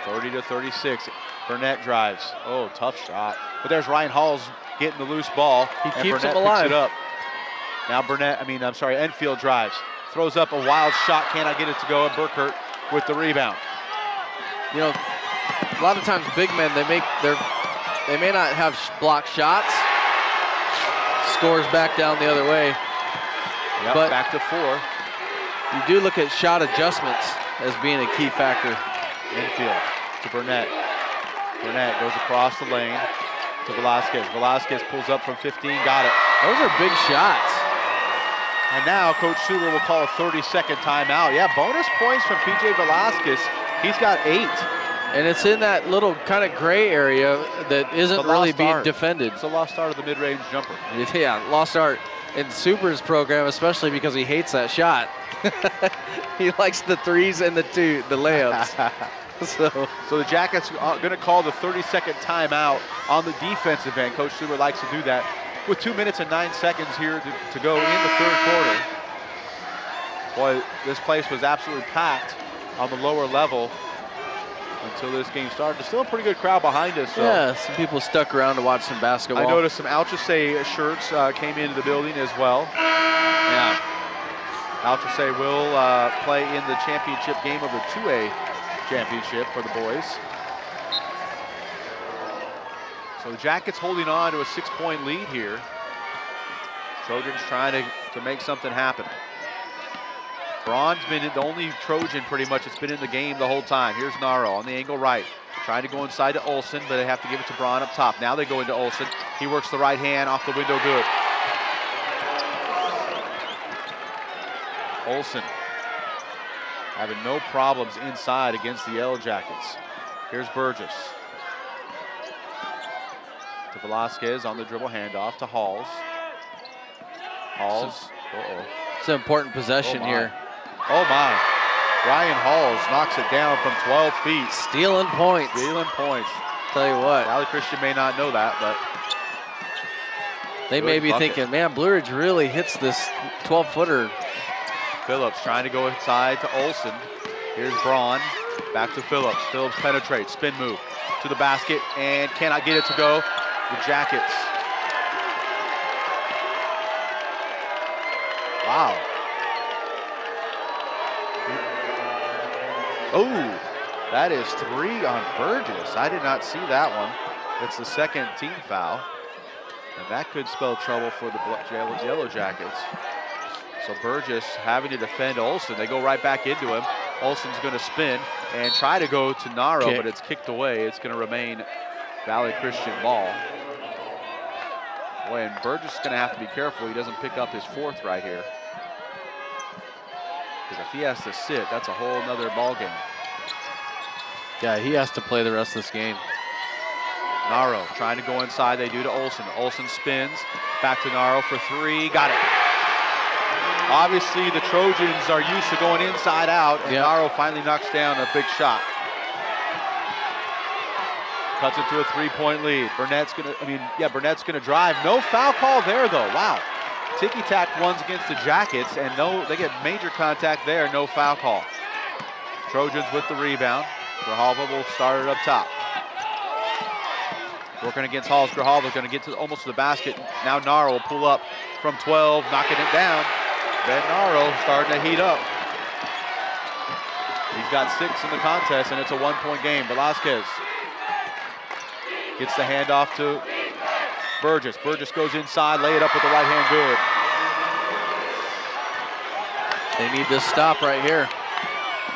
30-36. Burnett drives. Oh, tough shot. But there's Ryan Halls getting the loose ball. He keeps Burnett him alive. Picks it up. Now Enfield drives. Throws up a wild shot, cannot get it to go, and Burkhardt with the rebound. You know, a lot of times big men, they may not have block shots. Scores back down the other way. Yep, but back to 4. You do look at shot adjustments as being a key factor. Enfield to Burnett. Burnett goes across the lane to Velasquez. Velasquez pulls up from 15, got it. Those are big shots. And now Coach Suber will call a 30-second timeout. Yeah, bonus points from P.J. Velasquez. He's got 8. And it's in that little kind of gray area that isn't really being defended. It's a lost art of the mid-range jumper. Yeah, lost art in Super's program, especially because he hates that shot. He likes the 3s and the layups. So the Jackets are going to call the 30-second timeout on the defensive end. Coach Suber likes to do that with 2 minutes and 9 seconds here to go in the third quarter. Boy, this place was absolutely packed on the lower level until this game started. There's still a pretty good crowd behind us. So. Yeah, some people stuck around to watch some basketball. I noticed some Altrasay shirts came into the building as well. Yeah. Altrasay will play in the championship game of the 2A championship for the boys. So the Jackets holding on to a 6-point lead here. Trojans trying to make something happen. Braun's been the only Trojan pretty much that's been in the game the whole time. Here's Naro on the angle right. Trying to go inside to Olsen, but they have to give it to Braun up top. Now they go into Olsen. He works the right hand off the window good. Olsen having no problems inside against the Yellow Jackets. Here's Burgess. To Velasquez on the dribble handoff to Halls. Halls. It's an important possession here. Oh my. Ryan Halls knocks it down from 12 feet. Stealing points. Stealing points. Tell you what. Valley Christian may not know that, but they may be thinking, man, Blue Ridge really hits this 12-footer. Phillips trying to go inside to Olsen. Here's Braun. Back to Phillips. Phillips penetrates. Spin move to the basket and cannot get it to go. The Jackets. Wow. Oh, that is 3 on Burgess. I did not see that one. It's the second team foul. And that could spell trouble for the Yellow Jackets. So Burgess having to defend Olsen. They go right back into him. Olsen's going to spin and try to go to Naro, but it's kicked away. It's going to remain Valley Christian ball. Boy, and Burgess is going to have to be careful he doesn't pick up his 4th right here. Because if he has to sit, that's a whole nother ball game. Yeah, he has to play the rest of this game. Naro trying to go inside. They do to Olsen. Olsen spins. Back to Naro for 3. Got it. Obviously, the Trojans are used to going inside out, and Naro finally knocks down a big shot. Cuts it to a 3-point lead. Burnett's gonna drive. No foul call there though. Wow. Ticky-tack ones against the Jackets, and they get major contact there, no foul call. Trojans with the rebound. Grijalva will start it up top. Working against Halls. Grijalva going to get to almost to the basket. Now Naro will pull up from 12, knocking it down. Ben Naro starting to heat up. He's got 6 in the contest, and it's a 1-point game. Velasquez gets the handoff to Burgess. Burgess goes inside, lay it up with the right hand good. They need this stop right here.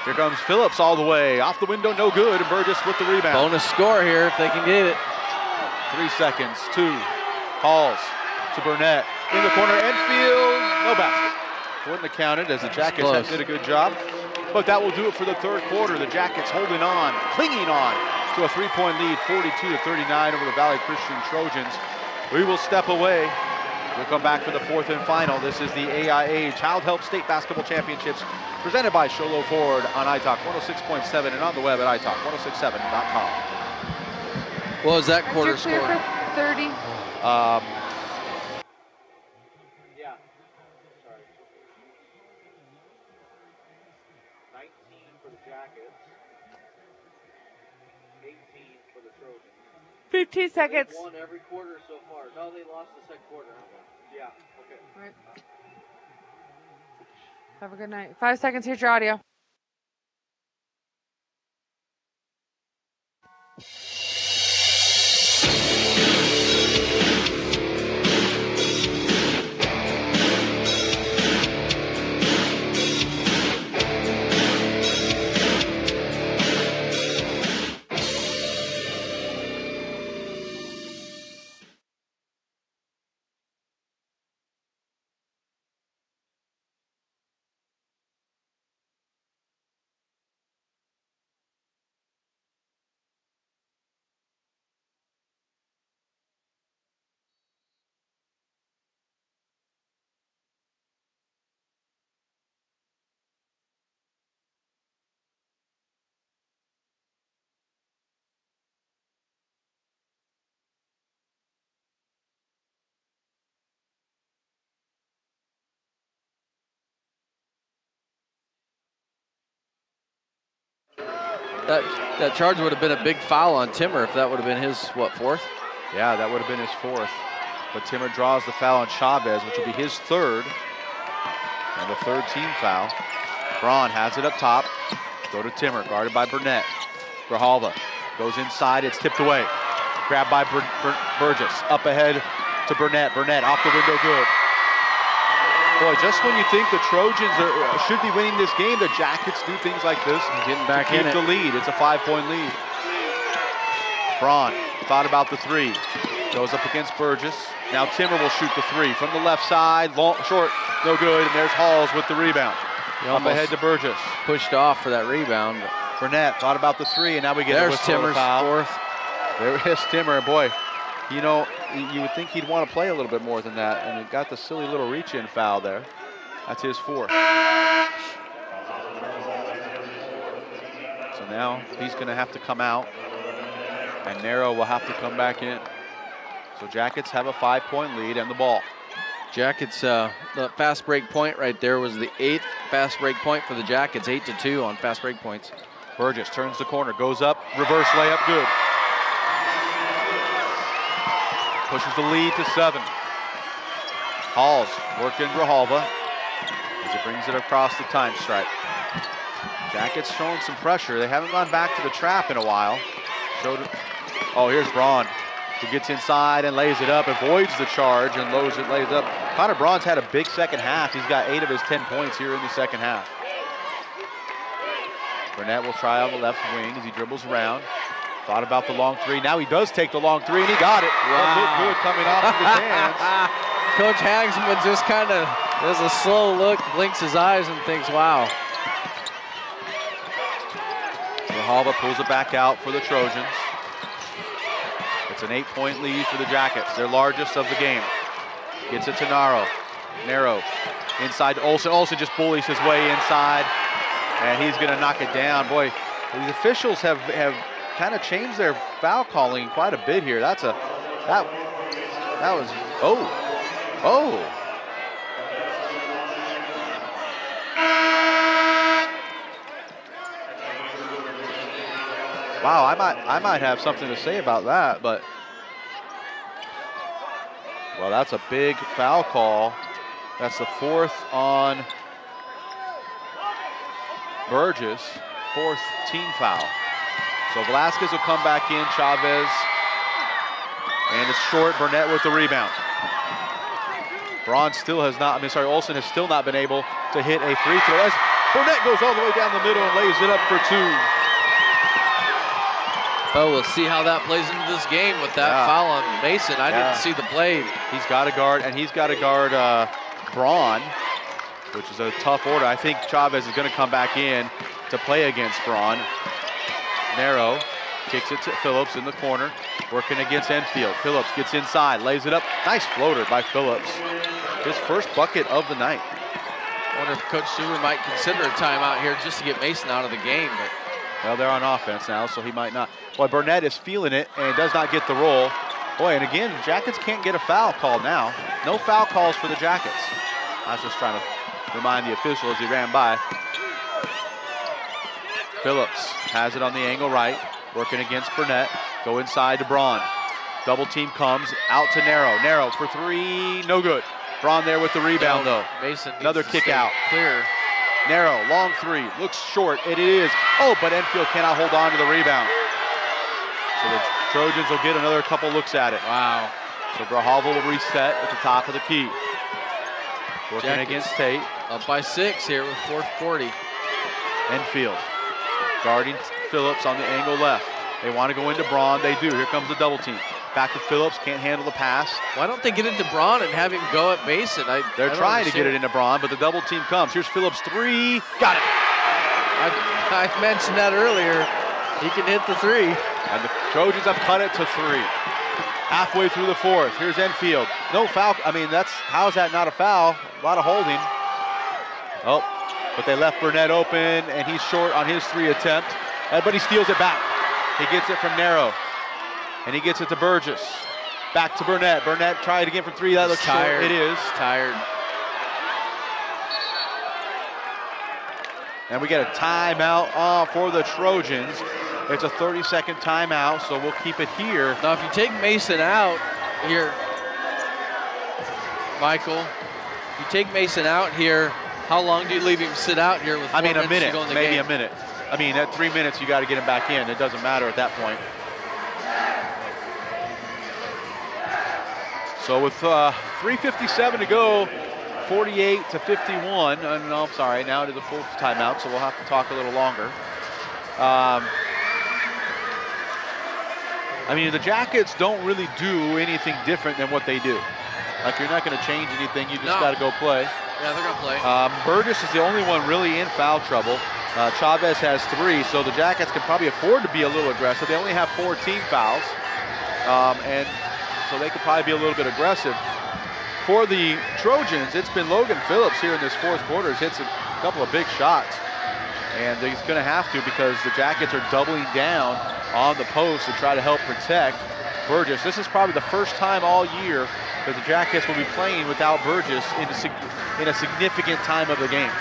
Here comes Phillips all the way. Off the window, no good, and Burgess with the rebound. Bonus score here if they can get it. 3 seconds, 2. Halls to Burnett. In the corner, Enfield, no basket. Wouldn't have counted as the Jackets did a good job. But that will do it for the 3rd quarter. The Jackets holding on, clinging on to a 3-point lead, 42-39 over the Valley Christian Trojans. We will step away. We'll come back for the 4th and final. This is the AIA Child Help State Basketball Championships presented by Sholo Ford on iTalk 106.7 and on the web at iTalk1067.com. What was that quarter score? 30. Yeah. Sorry. 19 for the Jackets. 18 for the Trojans. 15 seconds. They've won every quarter so far. No, they lost the second quarter. Yeah, okay. Right. Have a good night. 5 seconds. Here's your audio. That charge would have been a big foul on Timmer if that would have been his, what, 4th? Yeah, that would have been his 4th. But Timmer draws the foul on Chavez, which will be his 3rd. And the 3rd team foul. Braun has it up top. Go to Timmer, guarded by Burnett. Grijalva goes inside, it's tipped away. Grabbed by Burgess, up ahead to Burnett. Burnett off the window, good. Boy, just when you think the Trojans should be winning this game, the Jackets do things like this. Getting back to in keep it. the lead. It's a 5-point lead. Braun thought about the three. Goes up against Burgess. Now Timmer will shoot the three from the left side. Long, short, no good. And there's Halls with the rebound. Up ahead to Burgess. Pushed off for that rebound. Burnett thought about the three, and now we get a whistle Timmer's foul. fourth. There is Timmer. Boy, you know, you would think he'd want to play a little bit more than that, and he got the silly little reach-in foul there. That's his fourth. So now he's going to have to come out, and Narrow will have to come back in. So Jackets have a 5-point lead and the ball. Jackets, the fast break point right there was the 8th fast break point for the Jackets, 8-2 on fast break points. Burgess turns the corner, goes up, reverse layup, good. Pushes the lead to 7. Halls working Grijalva as he brings it across the time stripe. Jackets showing some pressure. They haven't gone back to the trap in a while. Oh, here's Braun, who gets inside and lays it up, avoids the charge and lays up. Connor Braun's had a big second half. He's got 8 of his 10 points here in the second half. Burnett will try on the left wing as he dribbles around. Thought about the long three. Now he does take the long three, and he got it. Wow. Looked good coming off of his hands. Coach Hagsman just kind of does a slow look, blinks his eyes, and thinks, wow. Grijalva pulls it back out for the Trojans. It's an 8-point lead for the Jackets, their largest of the game. Gets it to Narrow. Inside to Olsen. Olsen just bullies his way inside, and he's going to knock it down. Boy, these officials have kind of changed their foul calling quite a bit here. That was, oh. Wow, I might have something to say about that, but well, that's a big foul call. That's the 4th on Burgess, 4th team foul. So Velasquez will come back in, Chavez, and it's short. Burnett with the rebound. Olsen has still not been able to hit a free throw. As Burnett goes all the way down the middle and lays it up for 2. Oh, we'll see how that plays into this game with that foul on Mason. I didn't see the play. He's got to guard Braun, which is a tough order. I think Chavez is going to come back in to play against Braun. Narrow kicks it to Phillips in the corner, working against Enfield. Phillips gets inside, lays it up. Nice floater by Phillips. His first bucket of the night. I wonder if Coach Suber might consider a timeout here just to get Mason out of the game. But well, they're on offense now, so he might not. Boy, Burnett is feeling it and does not get the roll. Boy, and again, the Jackets can't get a foul called now. No foul calls for the Jackets. I was just trying to remind the official as he ran by. Phillips has it on the angle right, working against Burnett. Go inside to Braun. Double team comes out to Narrow. Narrow for 3, no good. Braun there with the rebound though. Mason another kick out. Clear. Narrow, long 3, looks short, it is. Oh, but Enfield cannot hold on to the rebound. So the Trojans will get another couple looks at it. Wow. So Grijalva will reset at the top of the key. Working against Tate. Up by 6 here with 4:40. Enfield guarding Phillips on the angle left. They want to go into Braun, they do. Here comes the double team. Back to Phillips, can't handle the pass. Why don't they get into Braun and have him go at Mason? They're trying to get it into Braun, but the double team comes. Here's Phillips 3, got it. I mentioned that earlier. He can hit the 3. And the Trojans have cut it to 3. Halfway through the 4th, here's Enfield. No foul, how is that not a foul? A lot of holding. Oh, but they left Burnett open, and he's short on his 3 attempt. But he steals it back. He gets it from Narrow. And he gets it to Burgess. Back to Burnett. Burnett tried again from 3. That looks tired. Short. It is. Tired. And we get a timeout for the Trojans. It's a 30-second timeout, so we'll keep it here. Now, if you take Mason out here, Michael, you take Mason out here, how long do you leave him sit out here with 4 minutes a minute, to go in the maybe game? a minute. At 3 minutes, you got to get him back in. It doesn't matter at that point. So with 3:57 to go, 48-51. No, I'm sorry. Now it is a full timeout, so we'll have to talk a little longer. I mean, the Jackets don't really do anything different than what they do. Like, you're not going to change anything. You just got to go play. Yeah, they're going to play. Burgess is the only one really in foul trouble. Chavez has 3, so the Jackets can probably afford to be a little aggressive. They only have 4 team fouls, and so they could probably be a little bit aggressive. For the Trojans, it's been Logan Phillips here in this fourth quarter. He's hit a couple of big shots, and he's going to have to because the Jackets are doubling down on the post to try to help protect Burgess. This is probably the first time all year that the Jackets will be playing without Burgess in a significant time of the game.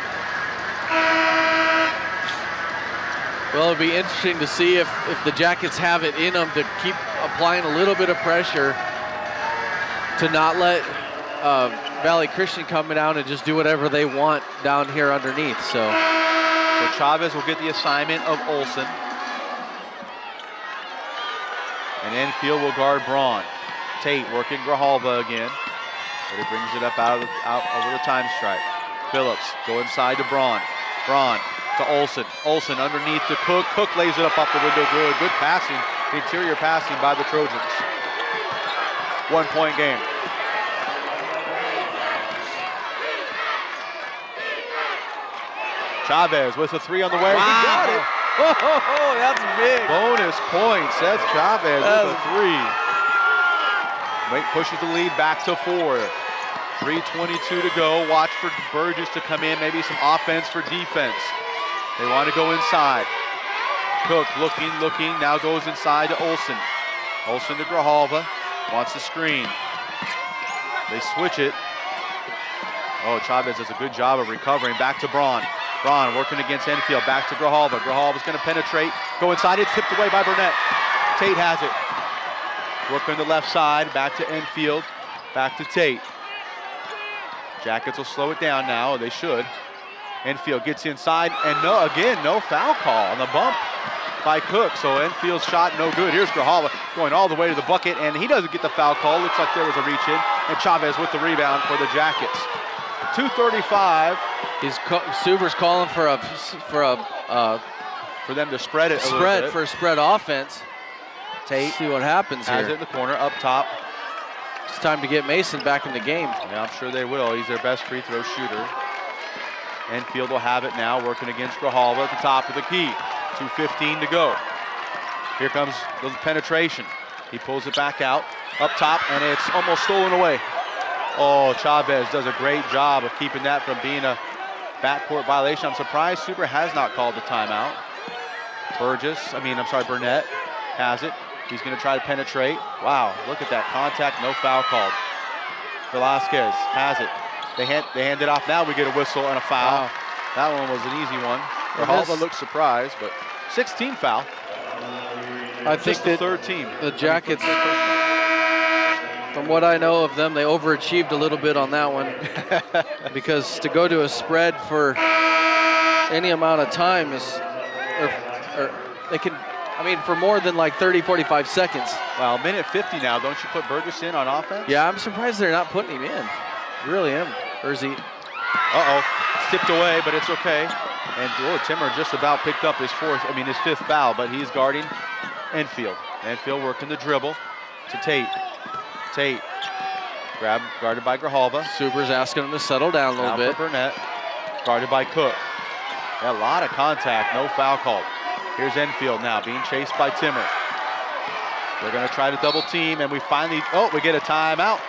Well, it'll be interesting to see if the Jackets have it in them to keep applying a little bit of pressure to not let Valley Christian come down and just do whatever they want down here underneath. So Chavez will get the assignment of Olsen. And Enfield will guard Braun. Tate working Grijalva again, but he brings it up out over the time stripe. Phillips go inside to Braun. Braun to Olsen. Olsen underneath to Cook. Cook lays it up off the window. Good passing. Interior passing by the Trojans. 1-point game. Chavez with a 3 on the way. Wow. He got it. Oh, that's big. Bonus point. Seth Chavez with a 3. Wake pushes the lead back to 4. 3:22 to go. Watch for Burgess to come in. Maybe some offense for defense. They want to go inside. Cook looking. Now goes inside to Olsen. Olsen to Grijalva. Wants the screen. They switch it. Oh, Chavez does a good job of recovering. Back to Braun. Braun working against Enfield. Back to Grijalva. Grijalva's going to penetrate. Go inside. It's tipped away by Burnett. Tate has it. Working the left side. Back to Enfield. Back to Tate. Jackets will slow it down now. They should. Enfield gets inside. And no foul call on the bump by Cook. So Enfield's shot no good. Here's Grijalva going all the way to the bucket. And he doesn't get the foul call. Looks like there was a reach in. And Chavez with the rebound for the Jackets. 2:35. Suber's calling for them to spread it. For a spread offense. Tate see what happens has here. it in the corner up top. It's time to get Mason back in the game. Yeah, I'm sure they will. He's their best free throw shooter. Enfield will have it now, working against Grijalva at the top of the key. 2:15 to go. Here comes the penetration. He pulls it back out, up top, and it's almost stolen away. Oh, Chavez does a great job of keeping that from being a backcourt violation. I'm surprised Suber has not called the timeout. Burnett has it. He's going to try to penetrate. Wow, look at that contact, no foul called. Velasquez has it. They hand it off. Now we get a whistle and a foul. Wow. That one was an easy one. Grijalva looks surprised, but 16 foul. I think the third team. The Jackets, from what I know of them, they overachieved a little bit on that one. Because to go to a spread for any amount of time is, for more than like 30, 45 seconds. Well, minute 50 now. Don't you put Burgess in on offense? Yeah, I'm surprised they're not putting him in. Really am. Or is he? It's tipped away, but it's okay. And Timmer just about picked up his fifth foul, but he's guarding Enfield. Enfield working the dribble to Tate. Tate guarded by Grijalva. Suber's asking him to settle down a little bit. For Burnett, guarded by Cook. A lot of contact, no foul called. Here's Enfield now being chased by Timmer. They're going to try to double team, and we get a timeout.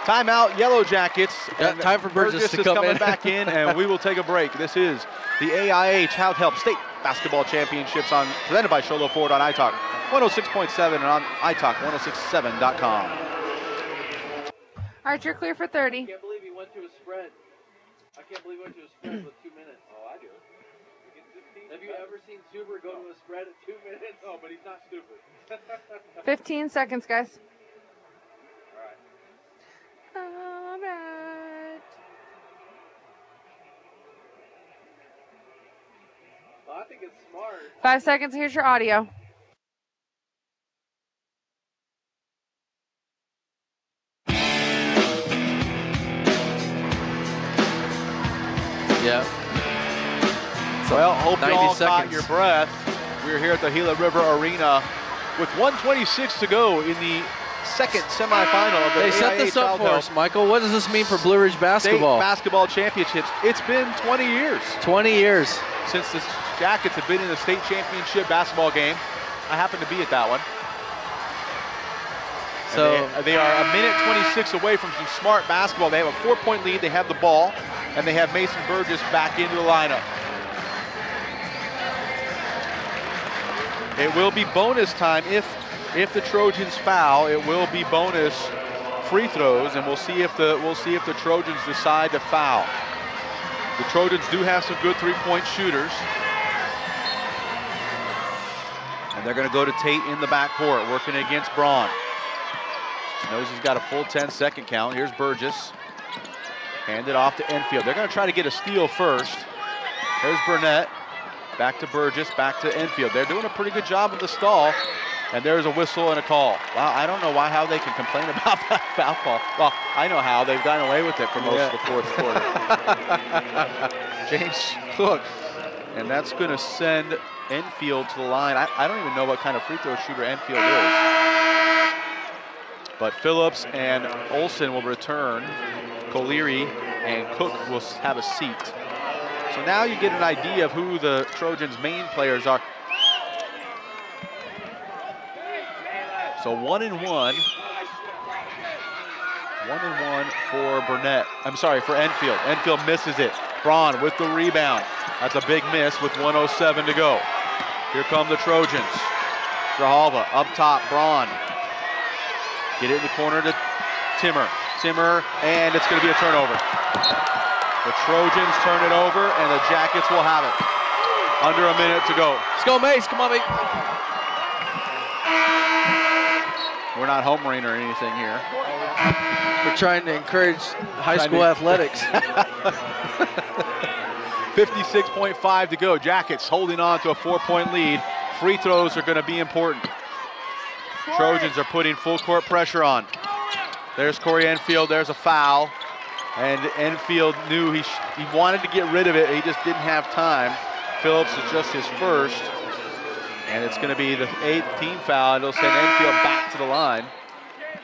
Timeout, Yellow Jackets. And time for Burgess to is come coming in. back in, and we will take a break. This is the AIH Health Help State Basketball Championships presented by Sholo Ford on iTalk 106.7 and on iTalk1067.com. All right, you're clear for 30. I can't believe he went to a spread. I can't believe he went to a spread with 2 minutes. Oh, I do. Have you ever seen Suber go to a spread at 2 minutes? Oh, but he's not stupid. 15 seconds, guys. All right. All right. Well, I think it's smart. 5 seconds. Here's your audio. momentum. Well, hope you 90 all seconds. got your breath. We're here at the Gila River Arena with 1:26 to go in the second semifinal of the They set AIA this up Child for Health us, Michael. What does this mean for Blue Ridge State basketball? Basketball Championships. It's been 20 years 20 years. since the Jackets have been in the state championship basketball game. I happen to be at that one. So they are a minute 26 away from some smart basketball. They have a 4-point lead. They have the ball, and they have Mason Burgess back into the lineup. It will be bonus time if the Trojans foul. It will be bonus free throws, and we'll see if the Trojans decide to foul. The Trojans do have some good three-point shooters. And they're going to go to Tate in the backcourt, working against Braun. Knows he's got a full 10-second count. Here's Burgess. Hand it off to Enfield. They're going to try to get a steal first. There's Burnett. Back to Burgess, back to Enfield. They're doing a pretty good job of the stall. And there's a whistle and a call. Wow, I don't know how they can complain about that foul call. Well, I know how. They've gotten away with it for most of the fourth quarter. James Cook. And that's going to send Enfield to the line. I don't even know what kind of free throw shooter Enfield is. But Phillips and Olsen will return. Colery and Cook will have a seat. So now you get an idea of who the Trojans' main players are. So 1-1. 1-1 for Burnett. I'm sorry, for Enfield. Enfield misses it. Braun with the rebound. That's a big miss with 1:07 to go. Here come the Trojans. Grijalva up top, Braun. Get it in the corner to Timmer. Timmer, and it's going to be a turnover. The Trojans turn it over, and the Jackets will have it. Under a minute to go. Let's go, Mace. Come on, mate. We're not homering or anything here. We're trying to encourage high school athletics. 56.5 to go. Jackets holding on to a 4-point lead. Free throws are going to be important. Trojans are putting full court pressure on. There's Corey Enfield. There's a foul. And Enfield knew he wanted to get rid of it. He just didn't have time. Phillips is just his first. And it's going to be the 8th team foul. And it'll send Enfield back to the line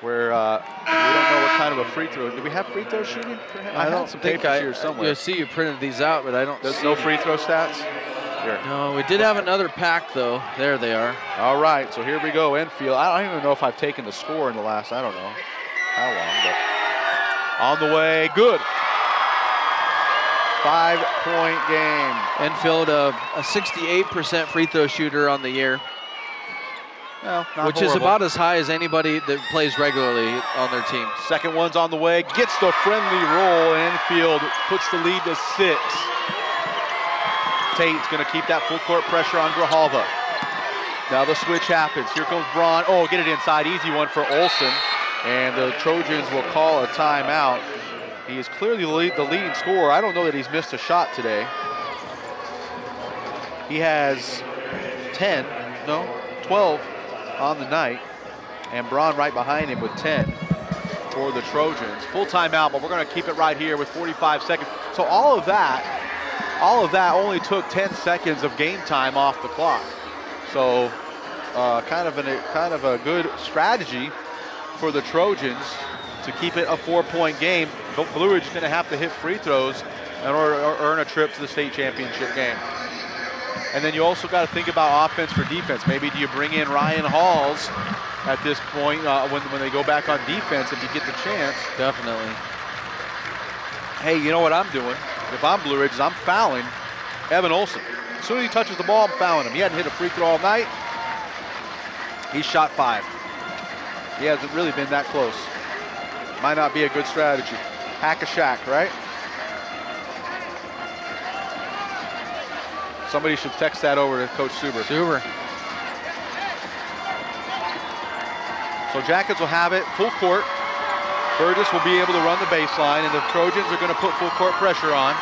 where we don't know what kind of a free throw. Do we have free throw shooting for him? I don't some think papers here somewhere. You see you printed these out, but I don't There's see no free throw stats? Here. No, we did have another pack, though. There they are. All right, so here we go, Enfield. I don't even know if I've taken the score in the last, I don't know how long, but on the way, good. 5-point game. Enfield, a 68% free throw shooter on the year, Well, not which horrible. is about as high as anybody that plays regularly on their team. Second one's on the way, gets the friendly roll, and Enfield puts the lead to 6. Tate's going to keep that full court pressure on Grijalva. Now the switch happens. Here comes Braun. Oh, get it inside. Easy one for Olsen. And the Trojans will call a timeout. He is clearly the leading scorer. I don't know that he's missed a shot today. He has 12 on the night. And Braun right behind him with 10 for the Trojans. Full timeout, but we're going to keep it right here with 45 seconds. So all of that only took 10 seconds of game time off the clock. So kind of a good strategy for the Trojans to keep it a 4-point game. Blue Ridge is going to have to hit free throws in order to earn a trip to the state championship game. And then you also got to think about offense for defense. Maybe do you bring in Ryan Halls at this point when they go back on defense if you get the chance? Definitely. Hey, you know what I'm doing? If I'm Blue Ridge, I'm fouling Evan Olsen. As soon as he touches the ball, I'm fouling him. He hadn't hit a free throw all night. He shot 5. He hasn't really been that close. Might not be a good strategy. Hack a shack, right? Somebody should text that over to Coach Suber. So Jackets will have it full court. Burgess will be able to run the baseline, and the Trojans are going to put full court pressure on.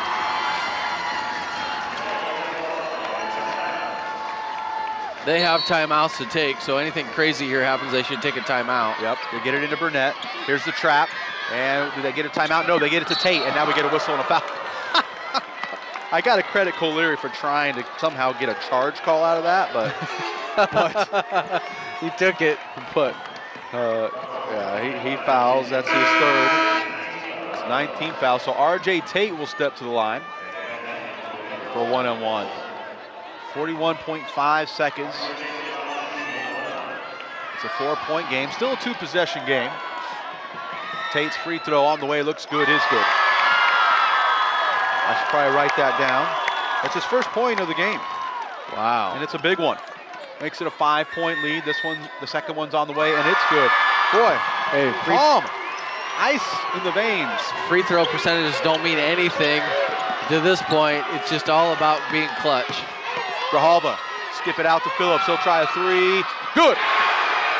They have timeouts to take, so anything crazy here happens, they should take a timeout. Yep, they get it into Burnett. Here's the trap. And do they get a timeout? No, they get it to Tate, and now we get a whistle and a foul. I got to credit Colery for trying to somehow get a charge call out of that, but he took it. But yeah, he fouls. That's his third. It's 19th foul. So R.J. Tate will step to the line for a one-on-one. 41.5 seconds. It's a 4-point game. Still a 2-possession game. Tate's free throw on the way. Looks good. Is good. I should probably write that down. That's his first point of the game. Wow. And it's a big one. Makes it a 5-point lead. This one, the second one's on the way, and it's good. Boy, hey, calm. Ice in the veins. Free throw percentages don't mean anything to this point. It's just all about being clutch. Grijalva, skip it out to Phillips. He'll try a three. Good.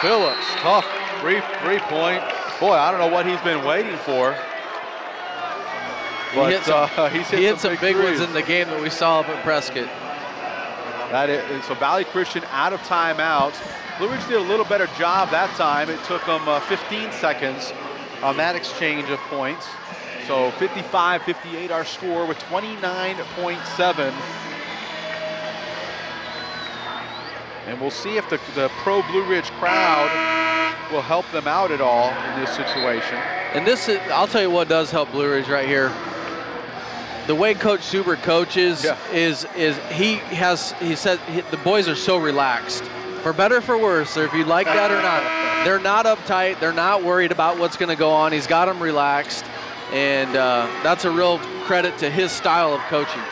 Phillips, tough. Three-point. Boy, I don't know what he's been waiting for. But he hit some big ones in the game that we saw up at Prescott. So Valley Christian out of timeouts. Blue Ridge did a little better job that time. It took them 15 seconds on that exchange of points. So 55-58 our score with 29.7. And we'll see if the pro Blue Ridge crowd will help them out at all in this situation. And this is, I'll tell you what does help Blue Ridge right here. The way Coach Suber coaches is he said the boys are so relaxed, for better or for worse, or if you like that or not. They're not uptight. They're not worried about what's going to go on. He's got them relaxed, and that's a real credit to his style of coaching.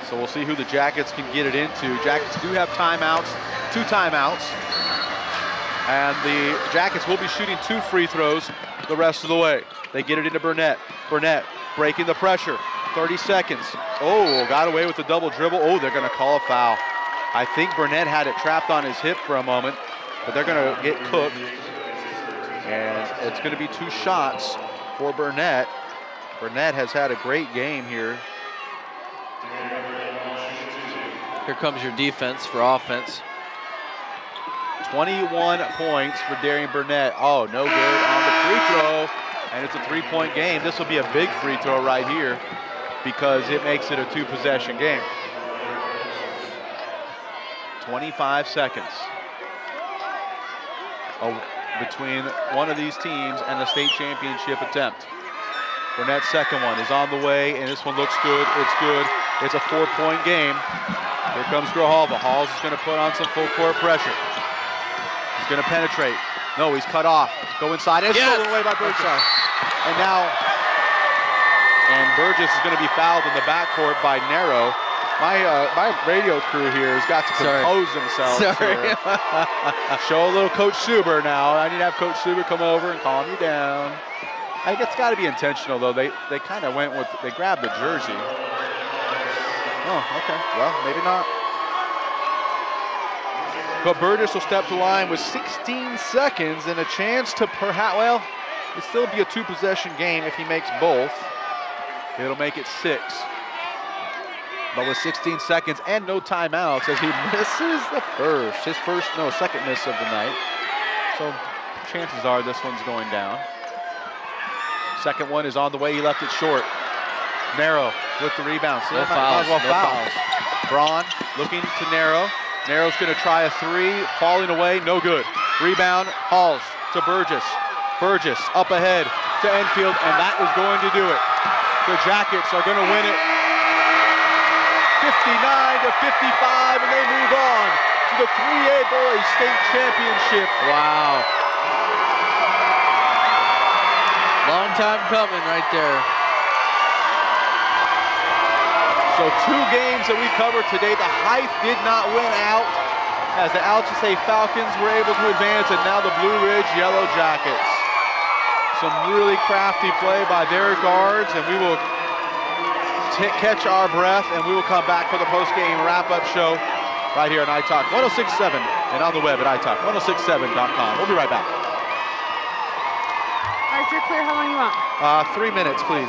So we'll see who the Jackets can get it into. Jackets do have timeouts, 2 timeouts, and the Jackets will be shooting 2 free throws the rest of the way. They get it into Burnett. Burnett breaking the pressure. 30 seconds. Oh, got away with the double dribble. Oh, they're going to call a foul. I think Burnett had it trapped on his hip for a moment, but they're going to get cooked. And it's going to be 2 shots for Burnett. Burnett has had a great game here. Here comes your defense for offense. 21 points for Darian Burnett. Oh, no good on the free throw. And it's a 3-point game. This will be a big free throw right here because it makes it a 2-possession game. 25 seconds between one of these teams and the state championship attempt. Burnett's second one is on the way, and this one looks good. It's good. It's a 4-point game. Here comes Grijalva. Halls is going to put on some full court pressure. He's going to penetrate. No, he's cut off. Go inside. And stolen away by Burgess. And now, Burgess is going to be fouled in the backcourt by Nero. My radio crew here has got to compose themselves. Here. Show a little Coach Suber now. I need to have Coach Suber come over and calm you down. I think it's got to be intentional, though. They kind of went with, they grabbed the jersey. Oh, okay. Well, maybe not. But Burgess will step to the line with 16 seconds and a chance to perhaps, well, it'll still be a 2-possession game if he makes both. It'll make it 6. But with 16 seconds and no timeouts as he misses the second miss of the night. So chances are this one's going down. Second one is on the way. He left it short. Narrow with the rebound. No fouls. Braun looking to Narrow. Narrow's going to try a 3, falling away, no good. Rebound, Halls to Burgess. Burgess up ahead to Enfield, and that is going to do it. The Jackets are going to win it 59-55, and they move on to the 3A Boys State Championship. Wow. Long time coming right there. So 2 games that we covered today. The Hythe did not win out as the Altusay Falcons were able to advance, and now the Blue Ridge Yellow Jackets. Some really crafty play by their guards, and we will catch our breath, and we will come back for the post-game wrap-up show right here on iTalk 106.7 and on the web at iTalk1067.com. We'll be right back. All right, you're clear. How long you want? 3 minutes, please.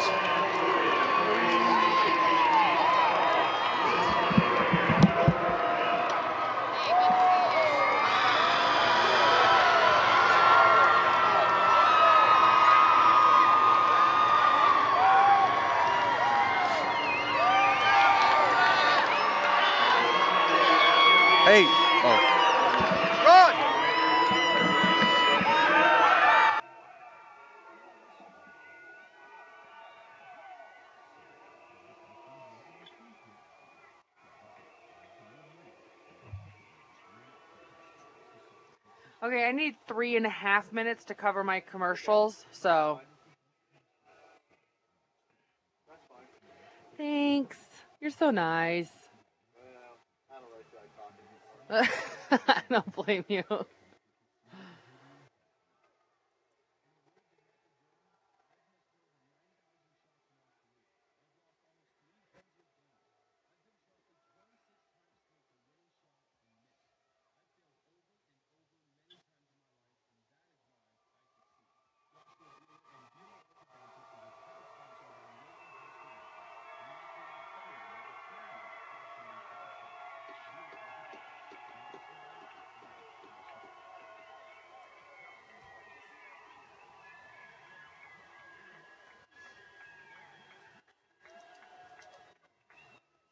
Hey. Oh. Run! Okay, I need 3.5 minutes to cover my commercials, so. Thanks. You're so nice. I don't blame you.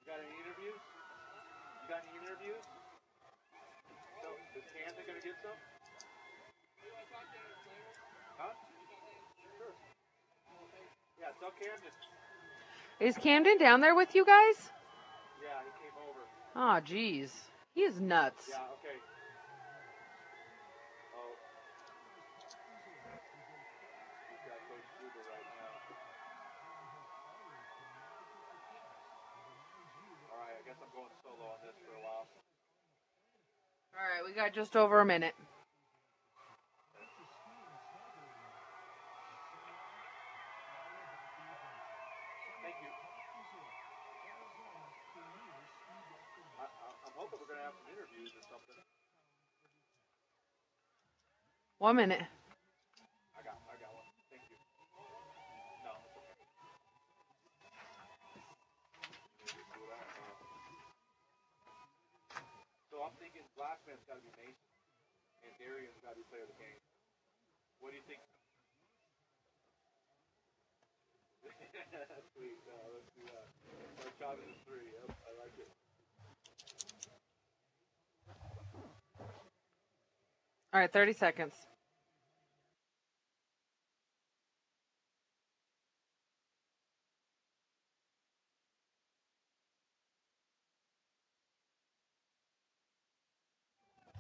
Got any interviews? You got any interviews? No. Is Camden gonna get some? Huh? Sure. Yeah, tell Camden. Is Camden down there with you guys? Yeah, he came over. Oh, geez. He is nuts. Yeah, okay. Oh. He's got Coach Gruber right now. All right, I guess I'm going solo on this for a while. All right, we got just over a minute. Thank you. I'm hoping we're going to have some interviews or something. 1 minute. I got one. Thank you. No, it's okay. So I'm thinking Glassman's got to be Mason, and Darian's got to be player of the game. What do you think? That's sweet. Let's do that. Our shot is 3. Yep, I like it. All right, 30 seconds.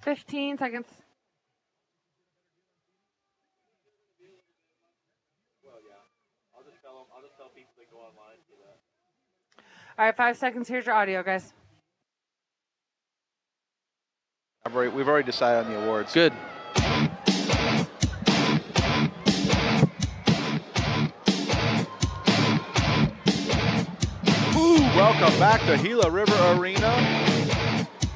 $15 seconds. Well, yeah. I'll just tell people they go online for that. All right, 5 seconds. Here's your audio, guys. We've already decided on the awards. Good. Welcome back to Gila River Arena.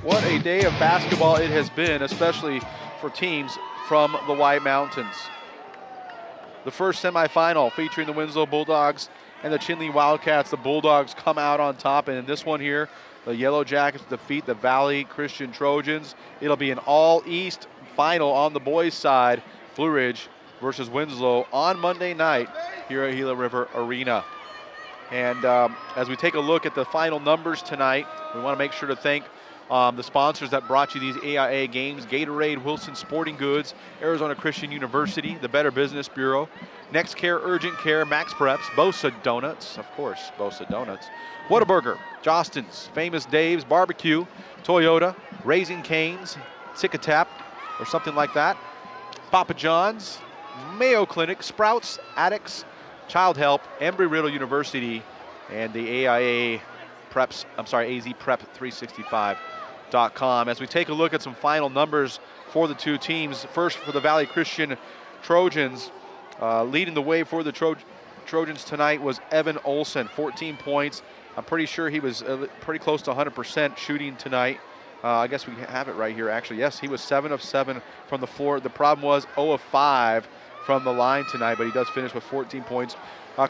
What a day of basketball it has been, especially for teams from the White Mountains. The first semifinal featuring the Winslow Bulldogs and the Chinle Wildcats. The Bulldogs come out on top, and in this one here, the Yellow Jackets defeat the Valley Christian Trojans. It'll be an all-East final on the boys' side, Blue Ridge versus Winslow on Monday night here at Gila River Arena. And as we take a look at the final numbers tonight, we want to make sure to thank the sponsors that brought you these AIA games: Gatorade, Wilson Sporting Goods, Arizona Christian University, the Better Business Bureau, Next Care, Urgent Care, Max Preps, Bosa Donuts, of course, Bosa Donuts, Whataburger, Jostens, Famous Dave's Barbecue, Toyota, Raising Cane's, Tick-a-Tap, or something like that, Papa John's, Mayo Clinic, Sprouts, Addicts, Child Help, Embry-Riddle University, and the AIA Preps, AZ Prep 365.com. As we take a look at some final numbers for the two teams, first for the Valley Christian Trojans, leading the way for the Trojans tonight was Evan Olson, 14 points. I'm pretty sure he was pretty close to 100% shooting tonight. I guess we have it right here, actually. Yes, he was 7 of 7 from the floor. The problem was 0 of 5 from the line tonight, but he does finish with 14 points.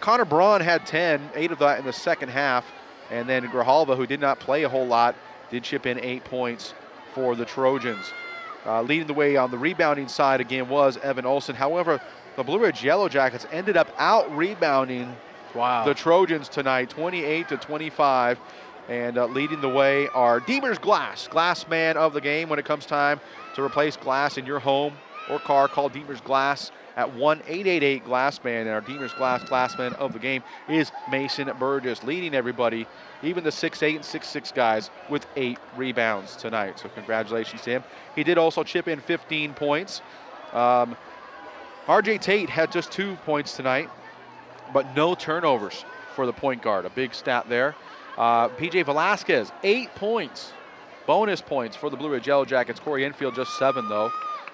Connor Braun had 10, 8 of that in the second half. And then Grijalva, who did not play a whole lot, did chip in 8 points for the Trojans. Leading the way on the rebounding side again was Evan Olson. However, the Blue Ridge Yellow Jackets ended up out-rebounding the Trojans tonight, 28-25. And leading the way are Deemer's Glass, Glass Man of the game. When it comes time to replace glass in your home or car, call Deemer's Glass at 1-888-GLASSMAN. And our Deemer's Glass Man of the game is Mason Burgess, leading everybody, even the 6'8" and 6'6" guys, with 8 rebounds tonight. So congratulations to him. He did also chip in 15 points. RJ Tate had just 2 points tonight, but no turnovers for the point guard. A big stat there. PJ Velasquez, 8 points. Bonus points for the Blue Ridge Yellow Jackets. Corey Enfield just 7, though.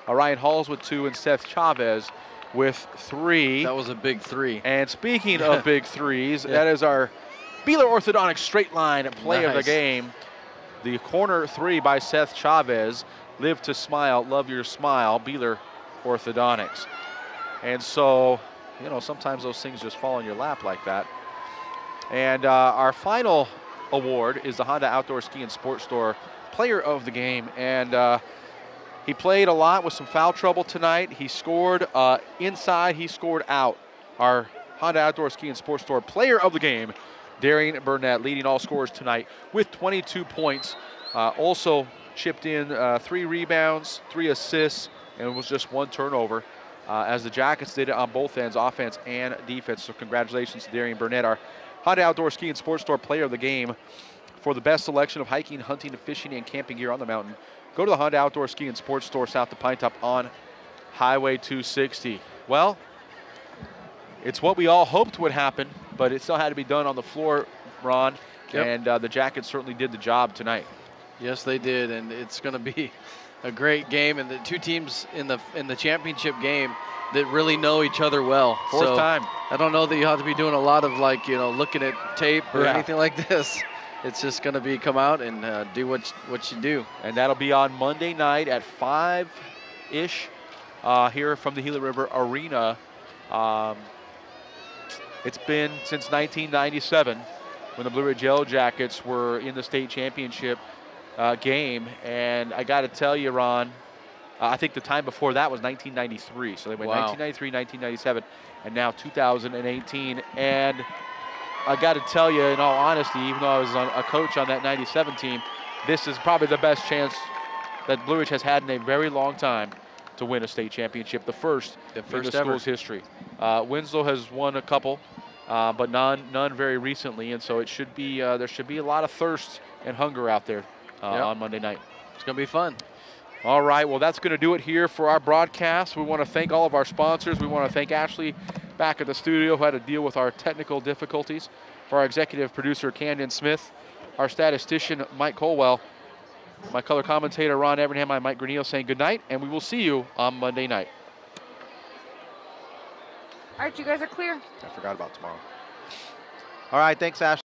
Ryan Halls with 2 and Seth Chavez with 3. That was a big 3. And speaking of big 3s, that is our Beeler Orthodontics straight line play of the game. The corner 3 by Seth Chavez. Live to smile, love your smile, Beeler Orthodontics. And so, you know, sometimes those things just fall in your lap like that. And our final award is the Honda Outdoor Ski and Sports Store Player of the Game. And he played a lot with some foul trouble tonight. He scored inside, he scored out. Our Honda Outdoor Ski and Sports Store Player of the Game, Darian Burnett, leading all scorers tonight with 22 points. Also chipped in 3 rebounds, 3 assists, and was just 1 turnover. As the Jackets did it on both ends, offense and defense. So congratulations to Darian Burnett, our Honda Outdoor Ski and Sports Store Player of the Game. For the best selection of hiking, hunting, fishing, and camping gear on the mountain, go to the Honda Outdoor Ski and Sports Store south of Pine Top on Highway 260. Well, it's what we all hoped would happen, but it still had to be done on the floor, Ron. Yep. And the Jackets certainly did the job tonight. Yes, they did, and it's going to be a great game. And the 2 teams in the championship game that really know each other well. Fourth time. I don't know that you have to be doing a lot of, like, you know, looking at tape or anything like this. It's just going to be come out and do what you do. And that'll be on Monday night at 5-ish here from the Gila River Arena. It's been since 1997 when the Blue Ridge Yellow Jackets were in the state championship game. And I got to tell you, Ron, I think the time before that was 1993. So they went 1993, 1997, and now 2018. And I got to tell you, in all honesty, even though I was a coach on that 97 team, this is probably the best chance that Blue Ridge has had in a very long time to win a state championship, the first in the school's history. Winslow has won a couple, but none very recently, and so it should be there should be a lot of thirst and hunger out there on Monday night. It's going to be fun. All right, well, that's going to do it here for our broadcast. We want to thank all of our sponsors. We want to thank Ashley back at the studio who had to deal with our technical difficulties. For our executive producer, Camden Smith, our statistician, Mike Colwell, my color commentator, Ron Evernham, I'm Mike Granillo saying good night, and we will see you on Monday night. All right, you guys are clear. I forgot about tomorrow. All right, thanks, Ashley.